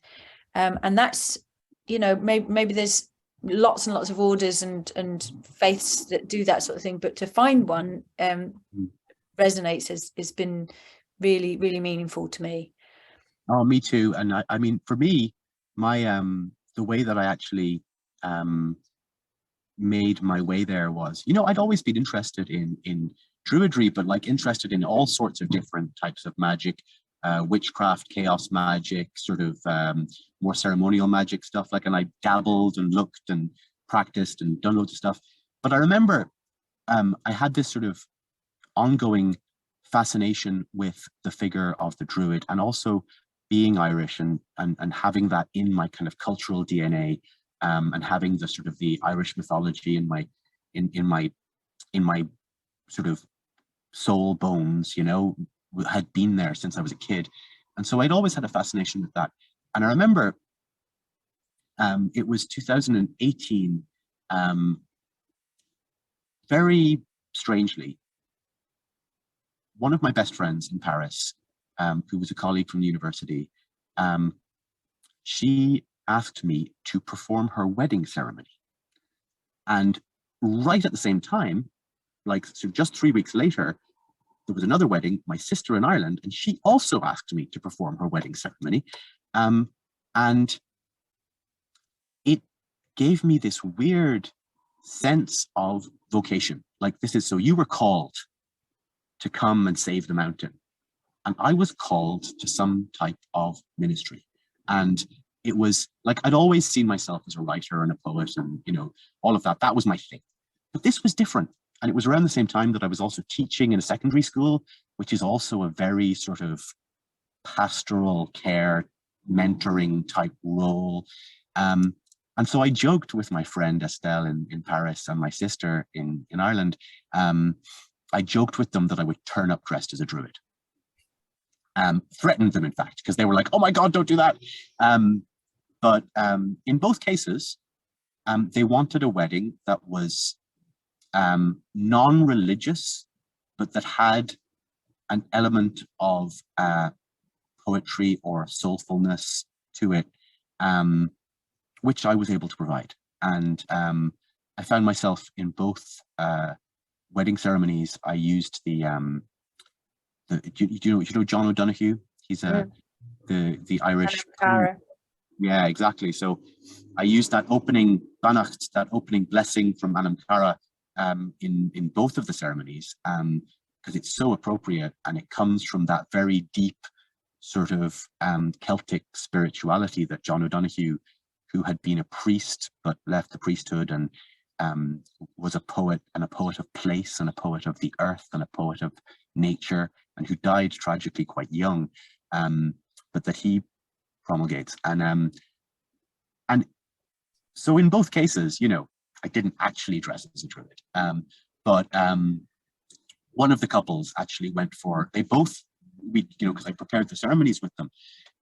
and that's, you know, maybe there's lots and lots of orders and faiths that do that sort of thing, but to find one resonates has been really, really meaningful to me. Oh, me too. And I mean, for me, my the way that I actually made my way there was, you know, I'd always been interested in Druidry, but like interested in all sorts of different types of magic, witchcraft, chaos magic, sort of more ceremonial magic stuff. Like, and I dabbled and looked and practiced and done loads of stuff. But I remember I had this sort of ongoing fascination with the figure of the Druid, and also being Irish and having that in my kind of cultural DNA, and having the sort of the Irish mythology in my sort of soul bones, you know, had been there since I was a kid. And so I'd always had a fascination with that. And I remember it was 2018, very strangely, one of my best friends in Paris, who was a colleague from the university, she asked me to perform her wedding ceremony. And right at the same time, like so just 3 weeks later, there was another wedding, my sister in Ireland, and she also asked me to perform her wedding ceremony. And it gave me this weird sense of vocation. Like, this is, so you were called to come and save the mountain. And I was called to some type of ministry. And it was like, I'd always seen myself as a writer and a poet and, you know, all of that. That was my thing. But this was different. And it was around the same time that I was also teaching in a secondary school, which is also a very sort of pastoral care, mentoring type role. And so I joked with my friend Estelle in Paris and my sister in Ireland. I joked with them that I would turn up dressed as a druid. Threatened them, in fact, because they were like, oh my God, don't do that. But in both cases, they wanted a wedding that was non-religious, but that had an element of poetry or soulfulness to it, which I was able to provide. And I found myself in both wedding ceremonies. I used the you know John O'Donoghue. He's the Irish. Yeah, exactly. So I used that opening Banacht, that opening blessing from Anam Cara in both of the ceremonies, because it's so appropriate, and it comes from that very deep sort of Celtic spirituality that John O'Donoghue, who had been a priest but left the priesthood and was a poet, and a poet of place and a poet of the earth and a poet of nature, and who died tragically quite young, but that he promulgates. And so in both cases, you know, I didn't actually dress as a druid, but one of the couples actually went for, we, you know, because I prepared the ceremonies with them,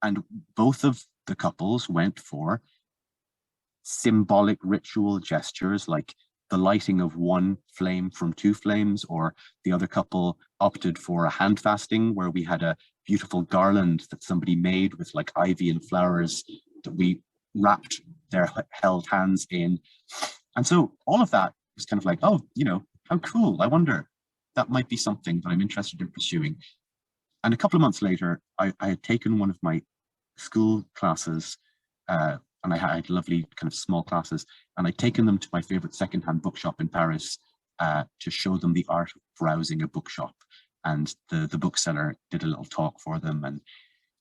and both of the couples went for symbolic ritual gestures, like the lighting of one flame from 2 flames, or the other couple opted for a hand fasting where we had a beautiful garland that somebody made with like ivy and flowers that we wrapped their held hands in. And so all of that was kind of like, oh, you know, how cool. I wonder, that might be something that I'm interested in pursuing. And a couple of months later, I had taken one of my school classes, and I had lovely kind of small classes, and I'd taken them to my favorite secondhand bookshop in Paris to show them the art of browsing a bookshop. And the bookseller did a little talk for them. And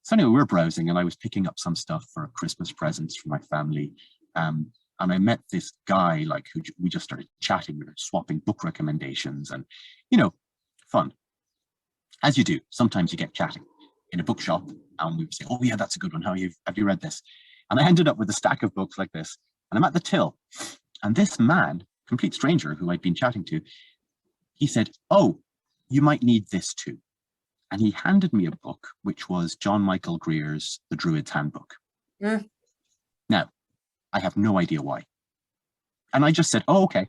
so anyway, we were browsing, and I was picking up some stuff for Christmas presents for my family. And I met this guy, like, who we just started chatting. We were swapping book recommendations, and, you know, fun. As you do, sometimes you get chatting in a bookshop, and we would say, oh yeah, that's a good one. Have you read this? And I ended up with a stack of books like this, and I'm at the till, and this man, complete stranger who I'd been chatting to, he said, oh, you might need this too. And he handed me a book, which was John Michael Greer's The Druid's Handbook. Mm. Now, I have no idea why. And I just said, oh, okay.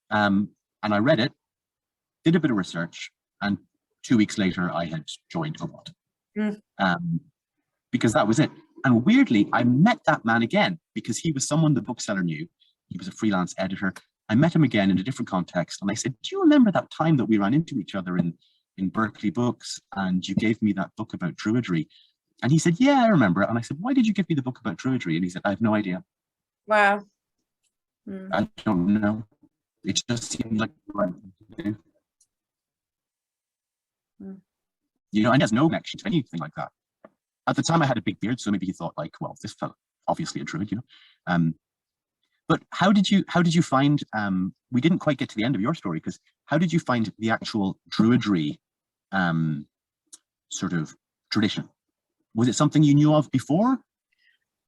And I read it, did a bit of research, and 2 weeks later, I had joined Obot. Because that was it. And weirdly, I met that man again, because he was someone the bookseller knew. He was a freelance editor. I met him again in a different context. And I said, do you remember that time that we ran into each other in Berkeley Books, and you gave me that book about Druidry? And he said, yeah, I remember. And I said, why did you give me the book about Druidry? And he said, I have no idea. Wow. I don't know. It just seemed like the right thing to do. You know, and he has no connection to anything like that. At the time, I had a big beard, so maybe he thought, like, well, this fella, obviously a druid, you know. But how did you find? We didn't quite get to the end of your story, because how did you find the actual druidry sort of tradition? Was it something you knew of before?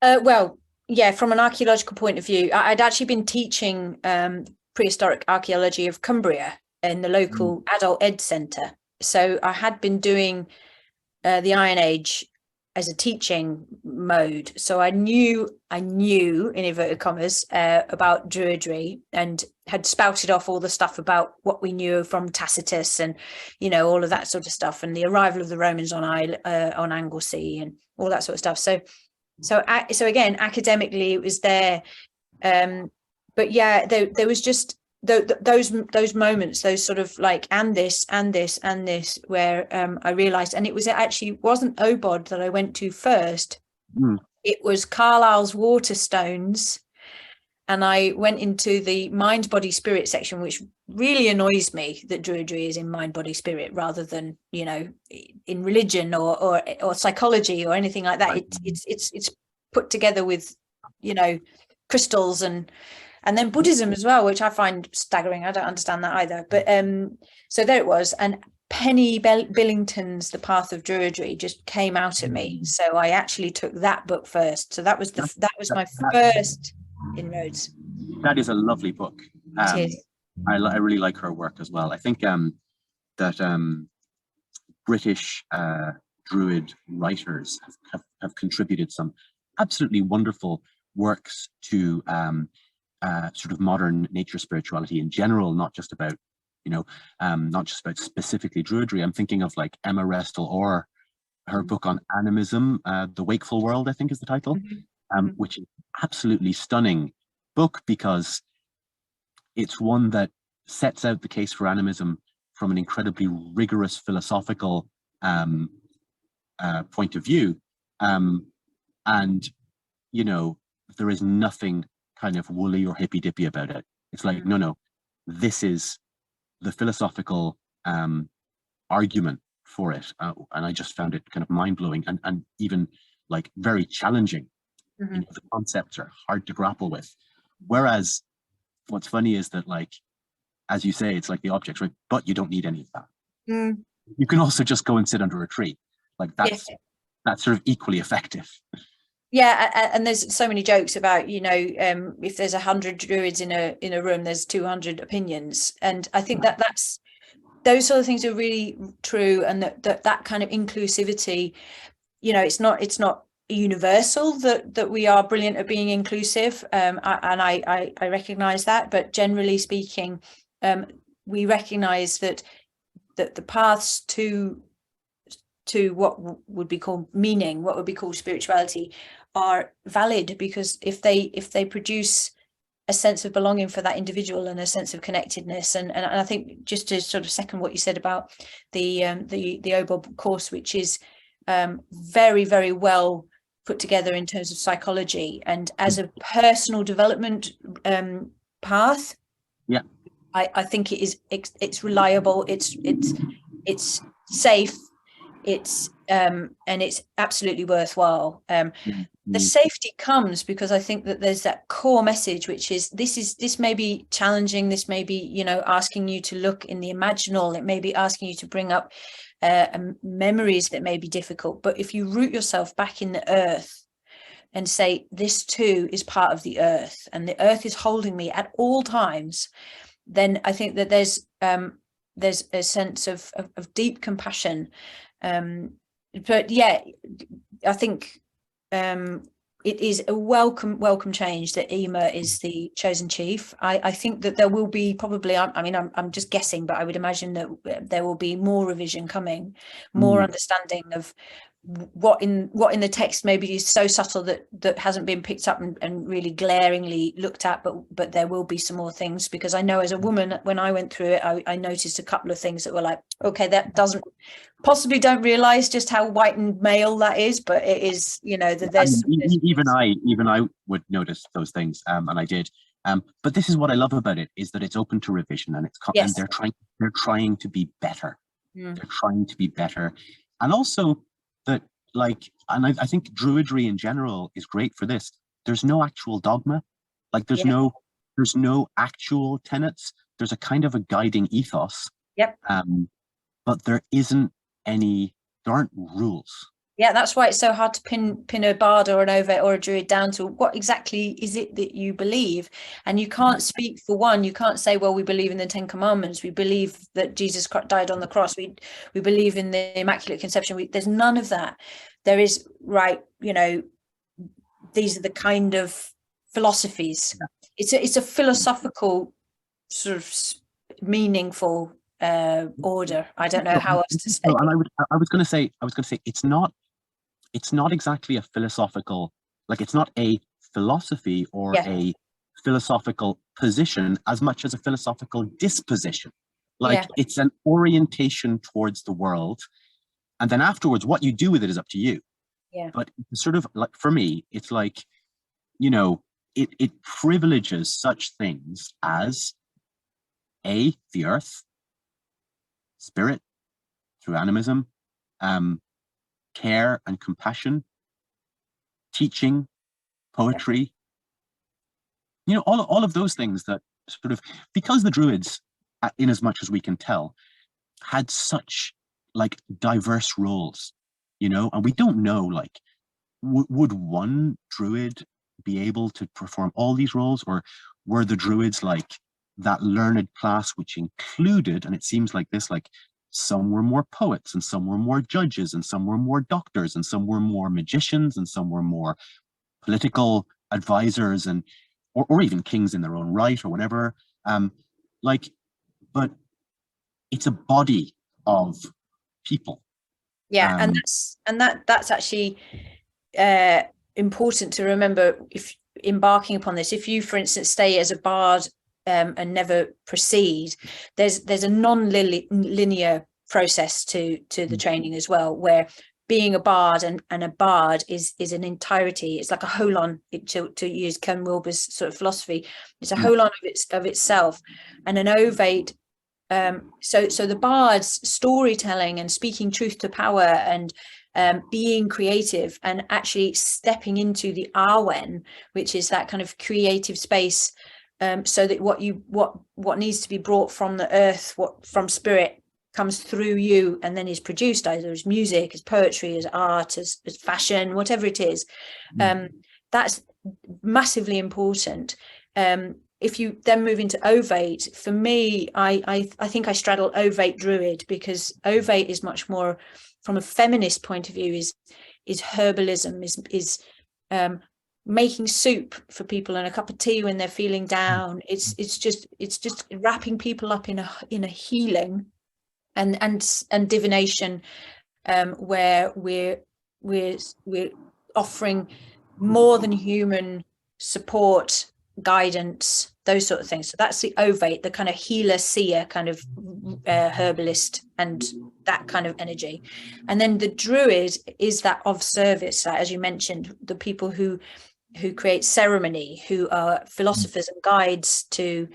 Well, yeah, from an archaeological point of view, I'd actually been teaching prehistoric archaeology of Cumbria in the local adult ed centre. So I had been doing the Iron Age as a teaching mode. So I knew in inverted commas about Druidry, and had spouted off all the stuff about what we knew from Tacitus, and, you know, all of that sort of stuff, and the arrival of the Romans on Anglesey and all that sort of stuff. So So again, academically, it was there. But yeah, there was just those moments, those sort of like, and this, where I realized, and it actually wasn't Obod that I went to first. It was Carlisle's Waterstones. And I went into the mind, body, spirit section, which really annoys me that Druidry is in mind, body, spirit rather than, you know, in religion or psychology or anything like that. It's put together with, you know, crystals and then Buddhism as well, which I find staggering. I don't understand that either. But so there it was. And Penny Billington's The Path of Druidry just came out at me. So I actually took that book first. So that was my first inroads. That is a lovely book. I really like her work as well. I think that British Druid writers have contributed some absolutely wonderful works to sort of modern nature spirituality in general, not just about, you know, not just about specifically Druidry. I'm thinking of like Emma Restel Orr, her book on animism, The Wakeful World, I think is the title. Which is absolutely stunning book, because it's one that sets out the case for animism from an incredibly rigorous philosophical point of view. And, you know, there is nothing kind of woolly or hippy-dippy about it. It's like, no, this is the philosophical argument for it. And I just found it kind of mind-blowing and even like very challenging. You know, the concepts are hard to grapple with. Whereas what's funny is that, like, as you say, it's like the objects, right? But you don't need any of that. You can also just go and sit under a tree. Like that's sort of equally effective. Yeah, and there's so many jokes about, you know, if there's 100 druids in a room, there's 200 opinions, and I think that's those sort of things are really true, and that kind of inclusivity, you know, it's not universal that we are brilliant at being inclusive, I recognize that, but generally speaking, we recognize that the paths to what would be called meaning, what would be called spirituality, are valid, because if they produce a sense of belonging for that individual and a sense of connectedness, and I think, just to sort of second what you said about the OBOB course, which is very, very well put together in terms of psychology and as a personal development path. Yeah, I think it's reliable, it's safe, it's and it's absolutely worthwhile. The safety comes because I think that there's that core message, which is this may be challenging, this may be, you know, asking you to look in the imaginal, it may be asking you to bring up memories that may be difficult, but if you root yourself back in the earth and say, this too is part of the earth and the earth is holding me at all times, then I think that there's a sense of deep compassion. But yeah, I think it is a welcome change that Ema is the chosen chief. I think that there will be probably, I'm just guessing, but I would imagine that there will be more revision coming, more understanding of what in the text maybe is so subtle that hasn't been picked up and really glaringly looked at, but there will be some more things, because I know as a woman, when I went through it, I noticed a couple of things that were like, okay, that don't realize just how white and male that is, but it is, you know, that there's even I would notice those things, and I did, but this is what I love about it, is that it's open to revision, and and they're trying to be better. They're trying to be better, and also that, like, and I think Druidry in general is great for this. There's no actual dogma, like there's no actual tenets. There's a kind of a guiding ethos. But there aren't rules. Yeah, that's why it's so hard to pin a bard or an Ovet or a Druid down to what exactly is it that you believe. And you can't speak for one. You can't say, well, we believe in the 10 Commandments. We believe that Jesus died on the cross. We believe in the Immaculate Conception. There's none of that. There is, right, you know, these are the kind of philosophies. It's a philosophical sort of meaningful order. I don't know how else to say. And I was going to say it's not exactly a philosophical Like it's not a philosophy or Yeah. a philosophical position as much as a philosophical disposition. Like Yeah. it's an orientation towards the world. And then afterwards, what you do with it is up to you. Yeah. But sort of like for me, it's like, you know, it privileges such things as the earth, spirit through animism, care and compassion, teaching, poetry, you know, all of those things that sort of, because the Druids, in as much as we can tell, had such like diverse roles, you know, and we don't know, like, would one Druid be able to perform all these roles, or were the Druids like that learned class which included, and it seems like this, like some were more poets and some were more judges and some were more doctors and some were more magicians and some were more political advisors, and or even kings in their own right or whatever. Like, but it's a body of people. Yeah. And Um, that's actually important to remember if embarking upon this. If you, for instance, stay as a bard and never proceed, there's a non-linear process to the training as well, where being a bard and a bard is an entirety. It's like a holon, to use Ken Wilber's sort of philosophy. It's a holon of itself, and an ovate. So the bard's storytelling and speaking truth to power and being creative and actually stepping into the arwen, which is that kind of creative space, so that what needs to be brought from the earth, what from spirit, comes through you and then is produced either as music, as poetry, as art, as fashion, whatever it is. That's massively important. If you then move into ovate, for me, I think I straddle ovate druid, because ovate is much more, from a feminist point of view, is herbalism, is making soup for people and a cup of tea when they're feeling down. It's just wrapping people up in a healing and divination, where we're offering more than human support, guidance, those sort of things. So that's the ovate, the kind of healer, seer, kind of herbalist, and that kind of energy. And then the druid is that of service, like, as you mentioned, the people who create ceremony, who are philosophers and guides to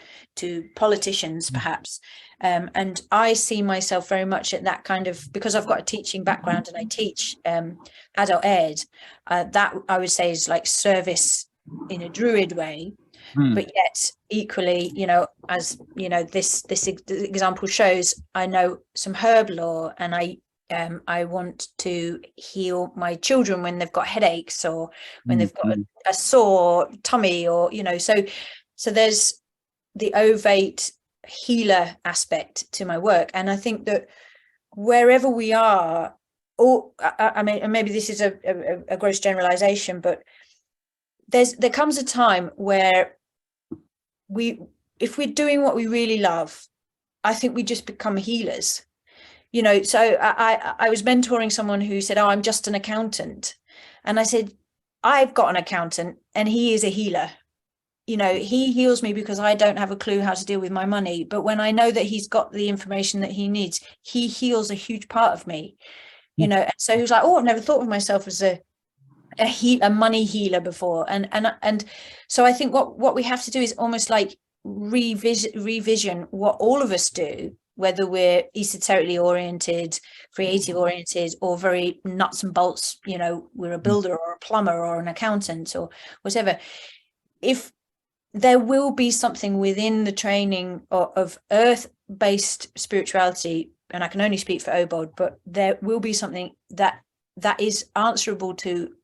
politicians, perhaps. And I see myself very much at that kind of, because I've got a teaching background and I teach adult ed, that I would say is like service in a druid way. But yet equally, you know, as you know, this example shows, I know some herb lore, and I want to heal my children when they've got headaches, or when they've got a sore tummy, or, you know, so there's the ovate healer aspect to my work. And I think that wherever we are, or I mean, and maybe this is a gross generalization, but there comes a time where if we're doing what we really love, I think we just become healers. You know, so I was mentoring someone who said, "Oh, I'm just an accountant," and I said, "I've got an accountant, and he is a healer. You know, he heals me because I don't have a clue how to deal with my money. But when I know that he's got the information that he needs, he heals a huge part of me." You know, and so he was like, "Oh, I've never thought of myself as a money healer before." And so I think what we have to do is almost like revision what all of us do, whether we're esoterically oriented, creative oriented, or very nuts and bolts, you know, we're a builder or a plumber or an accountant or whatever. If there will be something within the training of earth-based spirituality, and I can only speak for Obod, but there will be something that is answerable to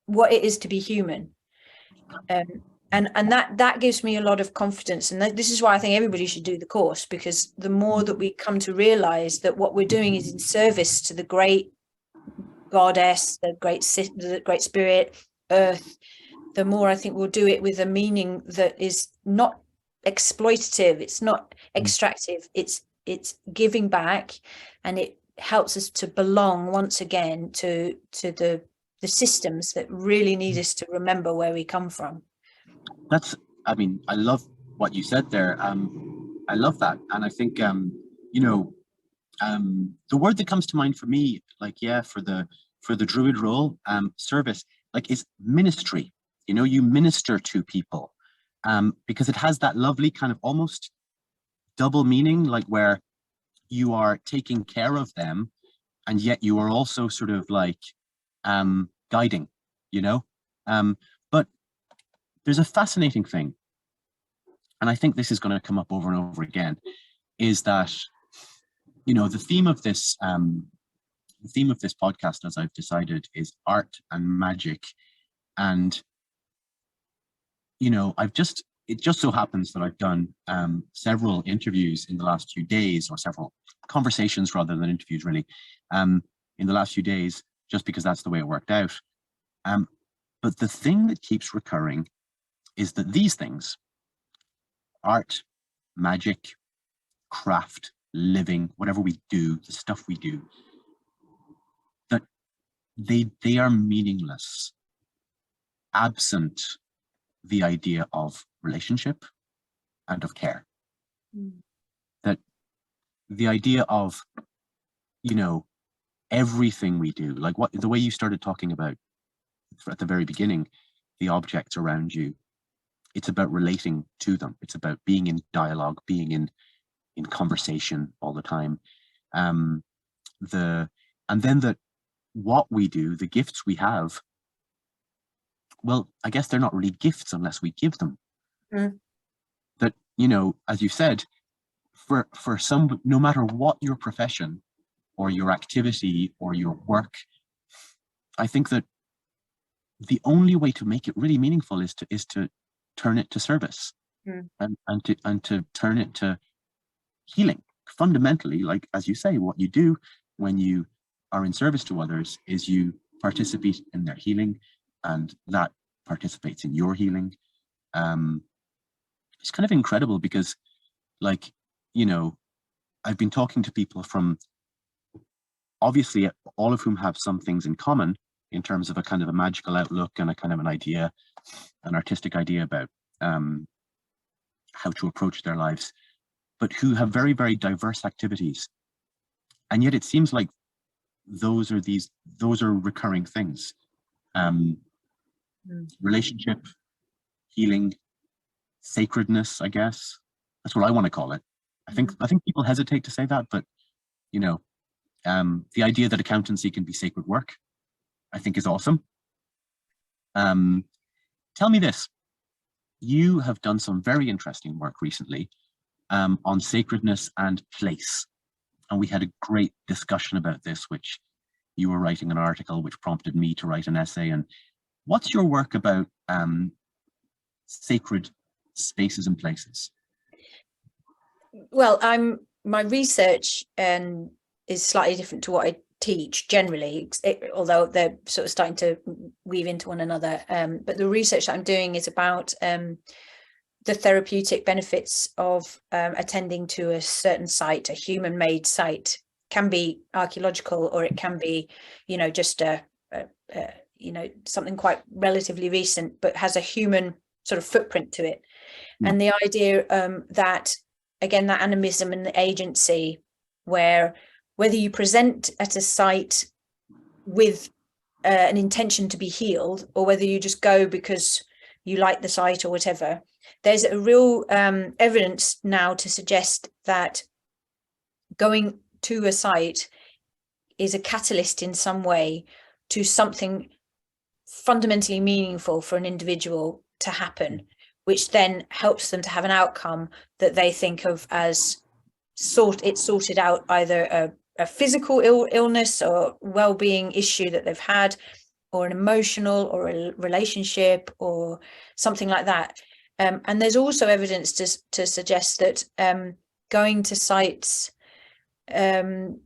what it is to be human. And that gives me a lot of confidence. And this is why I think everybody should do the course, because the more that we come to realize that what we're doing is in service to the great goddess, the great spirit, earth, the more I think we'll do it with a meaning that is not exploitative, it's not extractive, it's giving back, and it helps us to belong once again to the systems that really need us to remember where we come from. I mean, I love what you said there. I love that. And I think, you know, the word that comes to mind for me, like, yeah, for the Druid role, service, like, is ministry. You know, you minister to people, because it has that lovely kind of almost double meaning, like where you are taking care of them, and yet you are also sort of like guiding, you know. But there's a fascinating thing, and I think this is going to come up over and over again, is that, you know, the theme of this podcast, as I've decided, is art and magic. And, you know, it just so happens that I've done several interviews in the last few days, or several conversations rather than interviews, really, in the last few days, just because that's the way it worked out. But the thing that keeps recurring is that these things, art, magic, craft, living, whatever we do, the stuff we do, that they are meaningless absent the idea of relationship and of care. That the idea of, you know, everything we do, like the way you started talking about at the very beginning, the objects around you, it's about relating to them. It's about being in dialogue, being in conversation all the time. And then what we do, the gifts we have, well, I guess they're not really gifts unless we give them. That, you know, as you said, for some, no matter what your profession or your activity or your work, I think that the only way to make it really meaningful is to turn it to service, and to turn it to healing. Fundamentally, like, as you say, what you do when you are in service to others is you participate in their healing, and that participates in your healing. It's kind of incredible because, like, you know, I've been talking to people from, obviously, all of whom have some things in common in terms of a kind of a magical outlook and a kind of an idea, an artistic idea about how to approach their lives, but who have very, very diverse activities. And yet it seems like those are recurring things. Relationship, healing, sacredness, I guess. That's what I want to call it. I think people hesitate to say that, but, you know, the idea that accountancy can be sacred work, I think, is awesome. Tell me this. You have done some very interesting work recently on sacredness and place. And we had a great discussion about this, which you were writing an article, which prompted me to write an essay. And what's your work about sacred spaces and places? Well, my research is slightly different to what I teach generally, although they're sort of starting to weave into one another. But the research that I'm doing is about the therapeutic benefits of attending to a certain site, a human-made site. Can be archaeological, or it can be, you know, just you know, something quite relatively recent, but has a human sort of footprint to it. And the idea that, again, that animism and the agency, where whether you present at a site with an intention to be healed, or whether you just go because you like the site or whatever, there's a real evidence now to suggest that going to a site is a catalyst in some way to something fundamentally meaningful for an individual to happen, which then helps them to have an outcome that they think of as sorted out, either a physical illness or well-being issue that they've had, or an emotional or a relationship or something like that. And there's also evidence to suggest that going to sites can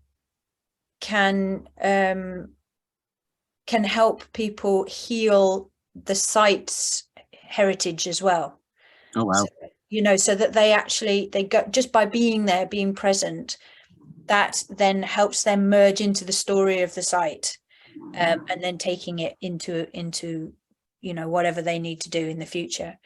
help people heal the site's heritage as well. Oh, wow. So, you know, so that they go, just by being there, being present, that then helps them merge into the story of the site. and then taking it into you know, whatever they need to do in the future.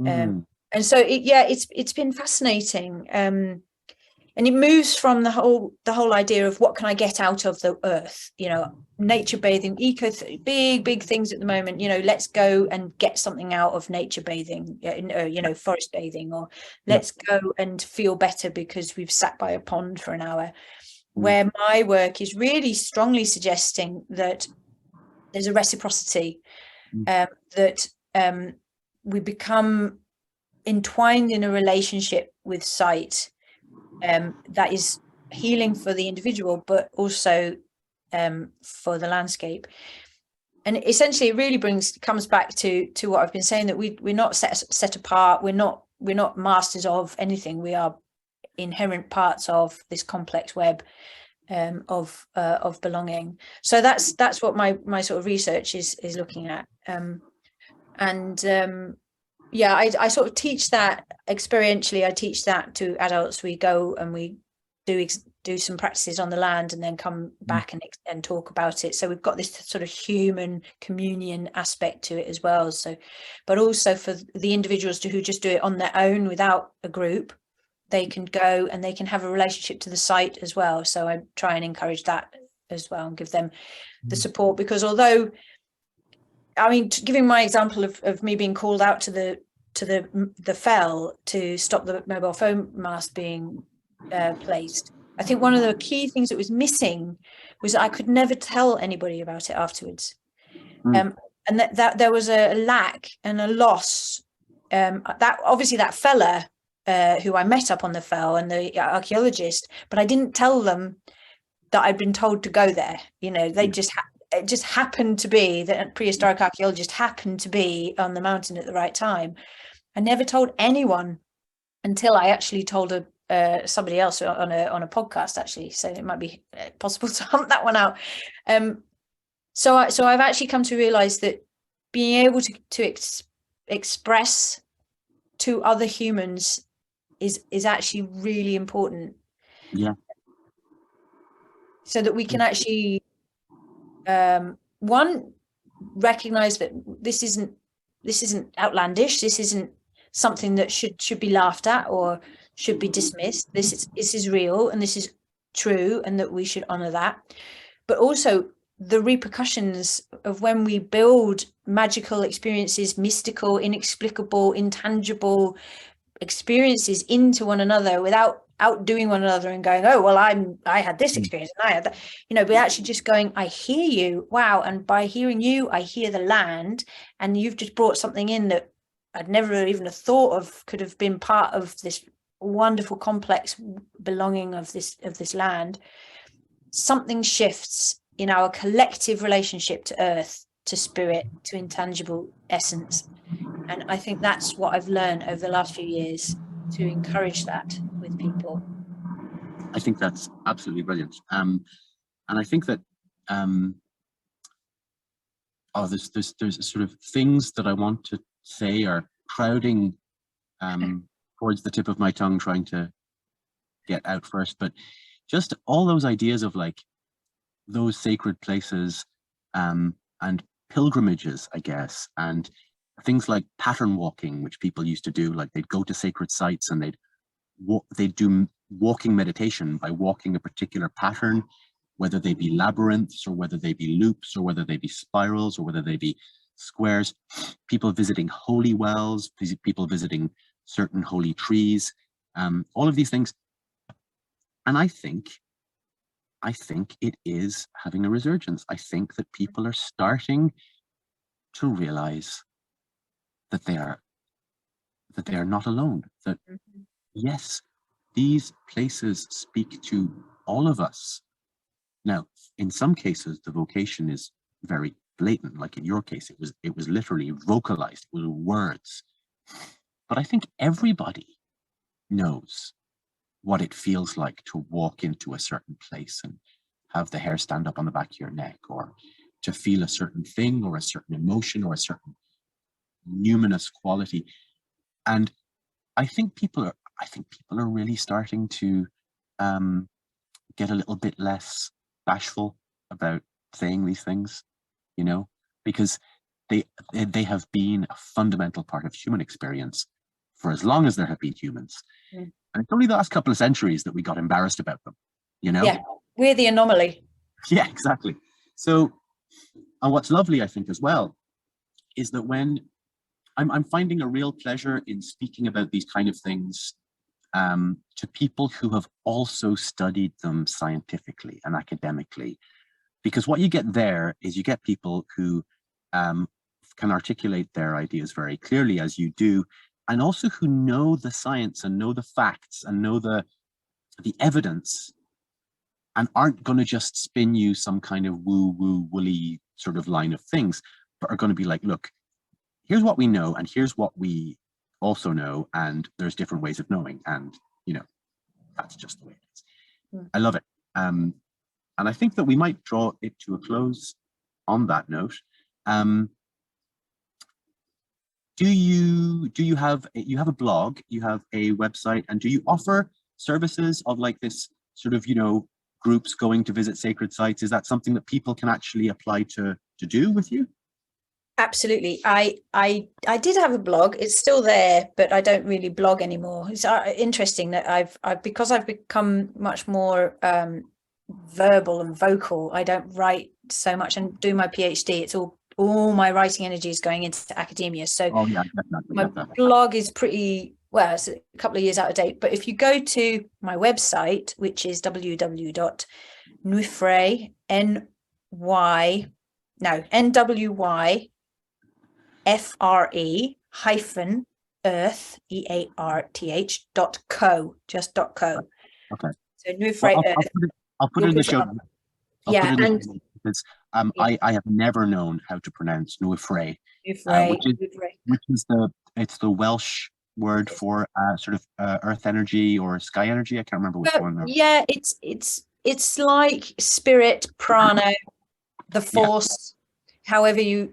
And so it's been fascinating, and it moves from the whole idea of what can I get out of the earth, you know, nature bathing, big things at the moment, you know, let's go and get something out of nature bathing, you know, forest bathing, or let's go and feel better because we've sat by a pond for an hour. Where my work is really strongly suggesting that there's a reciprocity, that we become entwined in a relationship with sight that is healing for the individual, but also for the landscape. And essentially it really comes back to what I've been saying, that we're not set apart, we're not masters of anything, we are inherent parts of this complex web of belonging. So that's what my sort of research is looking at. Yeah, I sort of teach that experientially. I teach that to adults. We go and we do some practices on the land and then come back and talk about it. So we've got this sort of human communion aspect to it as well. So, but also for the individuals who just do it on their own without a group, they can go and they can have a relationship to the site as well. So I try and encourage that as well and give them the support, because although, I mean, giving my example of me being called out to the fell to stop the mobile phone mast being placed, I think one of the key things that was missing was that I could never tell anybody about it afterwards, and that there was a lack and a loss. That obviously that fella who I met up on the fell and the archaeologist, but I didn't tell them that I'd been told to go there. You know, they it just happened to be that a prehistoric archaeologist happened to be on the mountain at the right time. I never told anyone until I actually told somebody else on a podcast, actually. So it might be possible to hunt that one out. So I've actually come to realize that being able to express to other humans is actually really important. Yeah. So that we can actually one, recognize that this isn't outlandish, this isn't something that should be laughed at or should be dismissed. This is real and this is true, and that we should honor that. But also the repercussions of when we build magical experiences, mystical, inexplicable, intangible experiences into one another without outdoing one another and going, oh well, I had this experience and I had that, you know, but actually just going, I hear you, wow, and by hearing you I hear the land, and you've just brought something in that I'd never even thought of could have been part of this wonderful complex belonging of this land. Something shifts in our collective relationship to earth, to spirit, to intangible essence. And I think that's what I've learned over the last few years, to encourage that with people. I think that's absolutely brilliant. And I think that there's sort of things that I want to say are crowding towards the tip of my tongue, trying to get out first. But just all those ideas of like those sacred places and pilgrimages, I guess, and things like pattern walking, which people used to do, like they'd go to sacred sites and they'd do walking meditation by walking a particular pattern, whether they be labyrinths or whether they be loops or whether they be spirals or whether they be squares. People visiting holy wells, people visiting certain holy trees, all of these things. And I think it is having a resurgence. I think that people are starting to realize that they are not alone, that yes, these places speak to all of us. Now, in some cases, the vocation is very blatant, like in your case, it was literally vocalized, it was words. But I think everybody knows what it feels like to walk into a certain place and have the hair stand up on the back of your neck, or to feel a certain thing or a certain emotion or a certain numinous quality. And I think people are really starting to get a little bit less bashful about saying these things, you know, because they have been a fundamental part of human experience for as long as there have been humans. Mm. And it's only the last couple of centuries that we got embarrassed about them, you know? Yeah, we're the anomaly. Yeah, exactly. So, and what's lovely, I think, as well, is that when I'm finding a real pleasure in speaking about these kind of things to people who have also studied them scientifically and academically, because what you get there is you get people who can articulate their ideas very clearly, as you do, and also who know the science and know the facts and know the evidence, and aren't going to just spin you some kind of woo-woo woolly sort of line of things, but are going to be like, look, here's what we know, and here's what we also know, and there's different ways of knowing, and you know, that's just the way it is. Mm. I love it. And I think that we might draw it to a close on that note. Do you have a blog, you have a website, and do you offer services of like this sort of, you know, groups going to visit sacred sites? Is that something that people can actually apply to do with you? Absolutely. I did have a blog. It's still there, but I don't really blog anymore. It's interesting that I've because I've become much more verbal and vocal. I don't write so much, and do my PhD. It's all my writing energy is going into academia. So Oh yeah, definitely. my blog is pretty, well, it's a couple of years out of date. But if you go to my website, which is www.nwyfre, NWYFRE hyphen earth EARTH.co, just .co. Okay. So Nwyfre Earth. I'll put it in the show. Yeah, and because I have never known how to pronounce Nwyfre, which is the Welsh word for sort of earth energy or sky energy. I can't remember which one. Yeah, it's like spirit, prana, the force. However you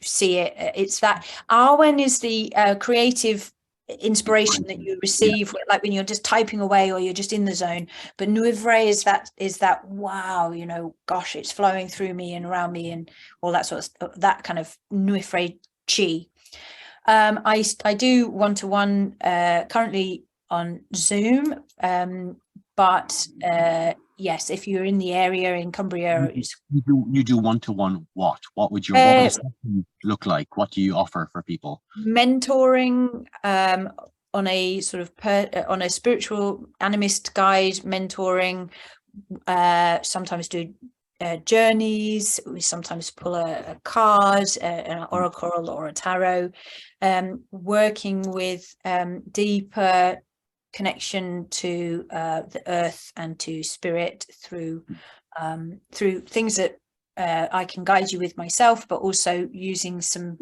see it, it's that. Arwen is the creative inspiration that you receive, like when you're just typing away or you're just in the zone. But Nwyfre is that wow, you know, gosh, it's flowing through me and around me and all that sort of that kind of Nwyfre chi. I do one-to-one currently on Zoom, but yes, if you're in the area in Cumbria, you do one-to-one. What would your what would a session look like? What do you offer for people? Mentoring on a sort of on a spiritual animist guide, mentoring. Sometimes do journeys. We sometimes pull a card, an oracle or a tarot. Working with deeper connection to the earth and to spirit through things that I can guide you with myself, but also using some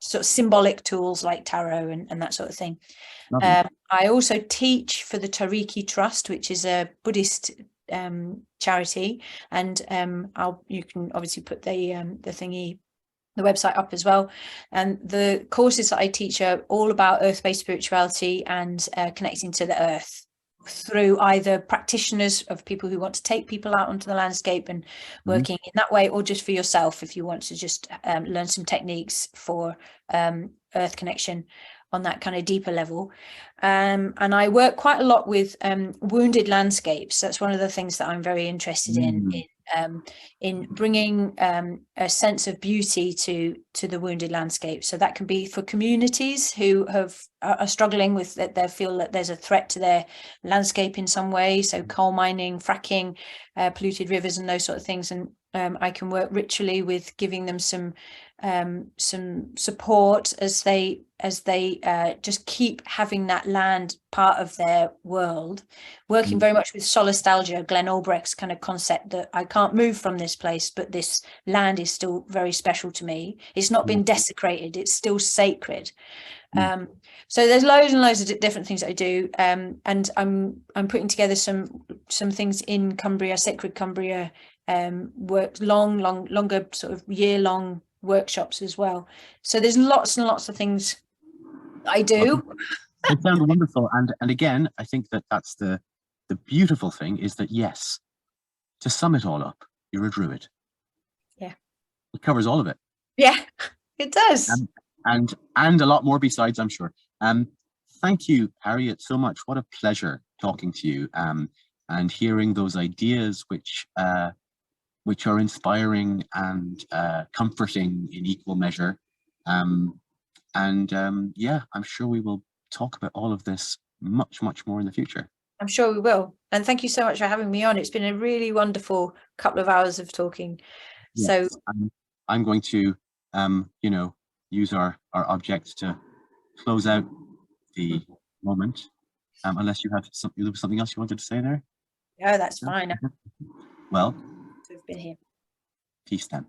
sort of symbolic tools like tarot and that sort of thing. I also teach for the Tariki Trust, which is a Buddhist charity, and you can obviously put the website up as well. And the courses that I teach are all about earth-based spirituality and connecting to the earth through either practitioners of people who want to take people out onto the landscape and working in that way, or just for yourself if you want to just learn some techniques for earth connection on that kind of deeper level. And I work quite a lot with wounded landscapes. That's one of the things that I'm very interested in bringing a sense of beauty to the wounded landscape. So that can be for communities who are struggling with that, they feel that there's a threat to their landscape in some way. So coal mining, fracking, polluted rivers and those sort of things. And I can work ritually with giving them some support as they just keep having that land part of their world, working very much with solastalgia, Glenn Albrecht's kind of concept that I can't move from this place, but this land is still very special to me. It's not been desecrated, it's still sacred. So there's loads and loads of different things that I do, and I'm putting together some things in Cumbria, Sacred Cumbria, work longer sort of year-long workshops as well. So there's lots and lots of things I do. It sounds wonderful, and again, I think that that's the beautiful thing is that yes, to sum it all up, you're a Druid. Yeah. It covers all of it. Yeah, it does. And a lot more besides, I'm sure. Thank you, Harriet, so much. What a pleasure talking to you and hearing those ideas which are inspiring and comforting in equal measure. Yeah, I'm sure we will talk about all of this much, much more in the future. I'm sure we will. And thank you so much for having me on. It's been a really wonderful couple of hours of talking. Yes, So I'm going to, you know, use our object to close out the moment. Unless you have something else you wanted to say there? yeah, that's fine. Well, We've been here. peace then.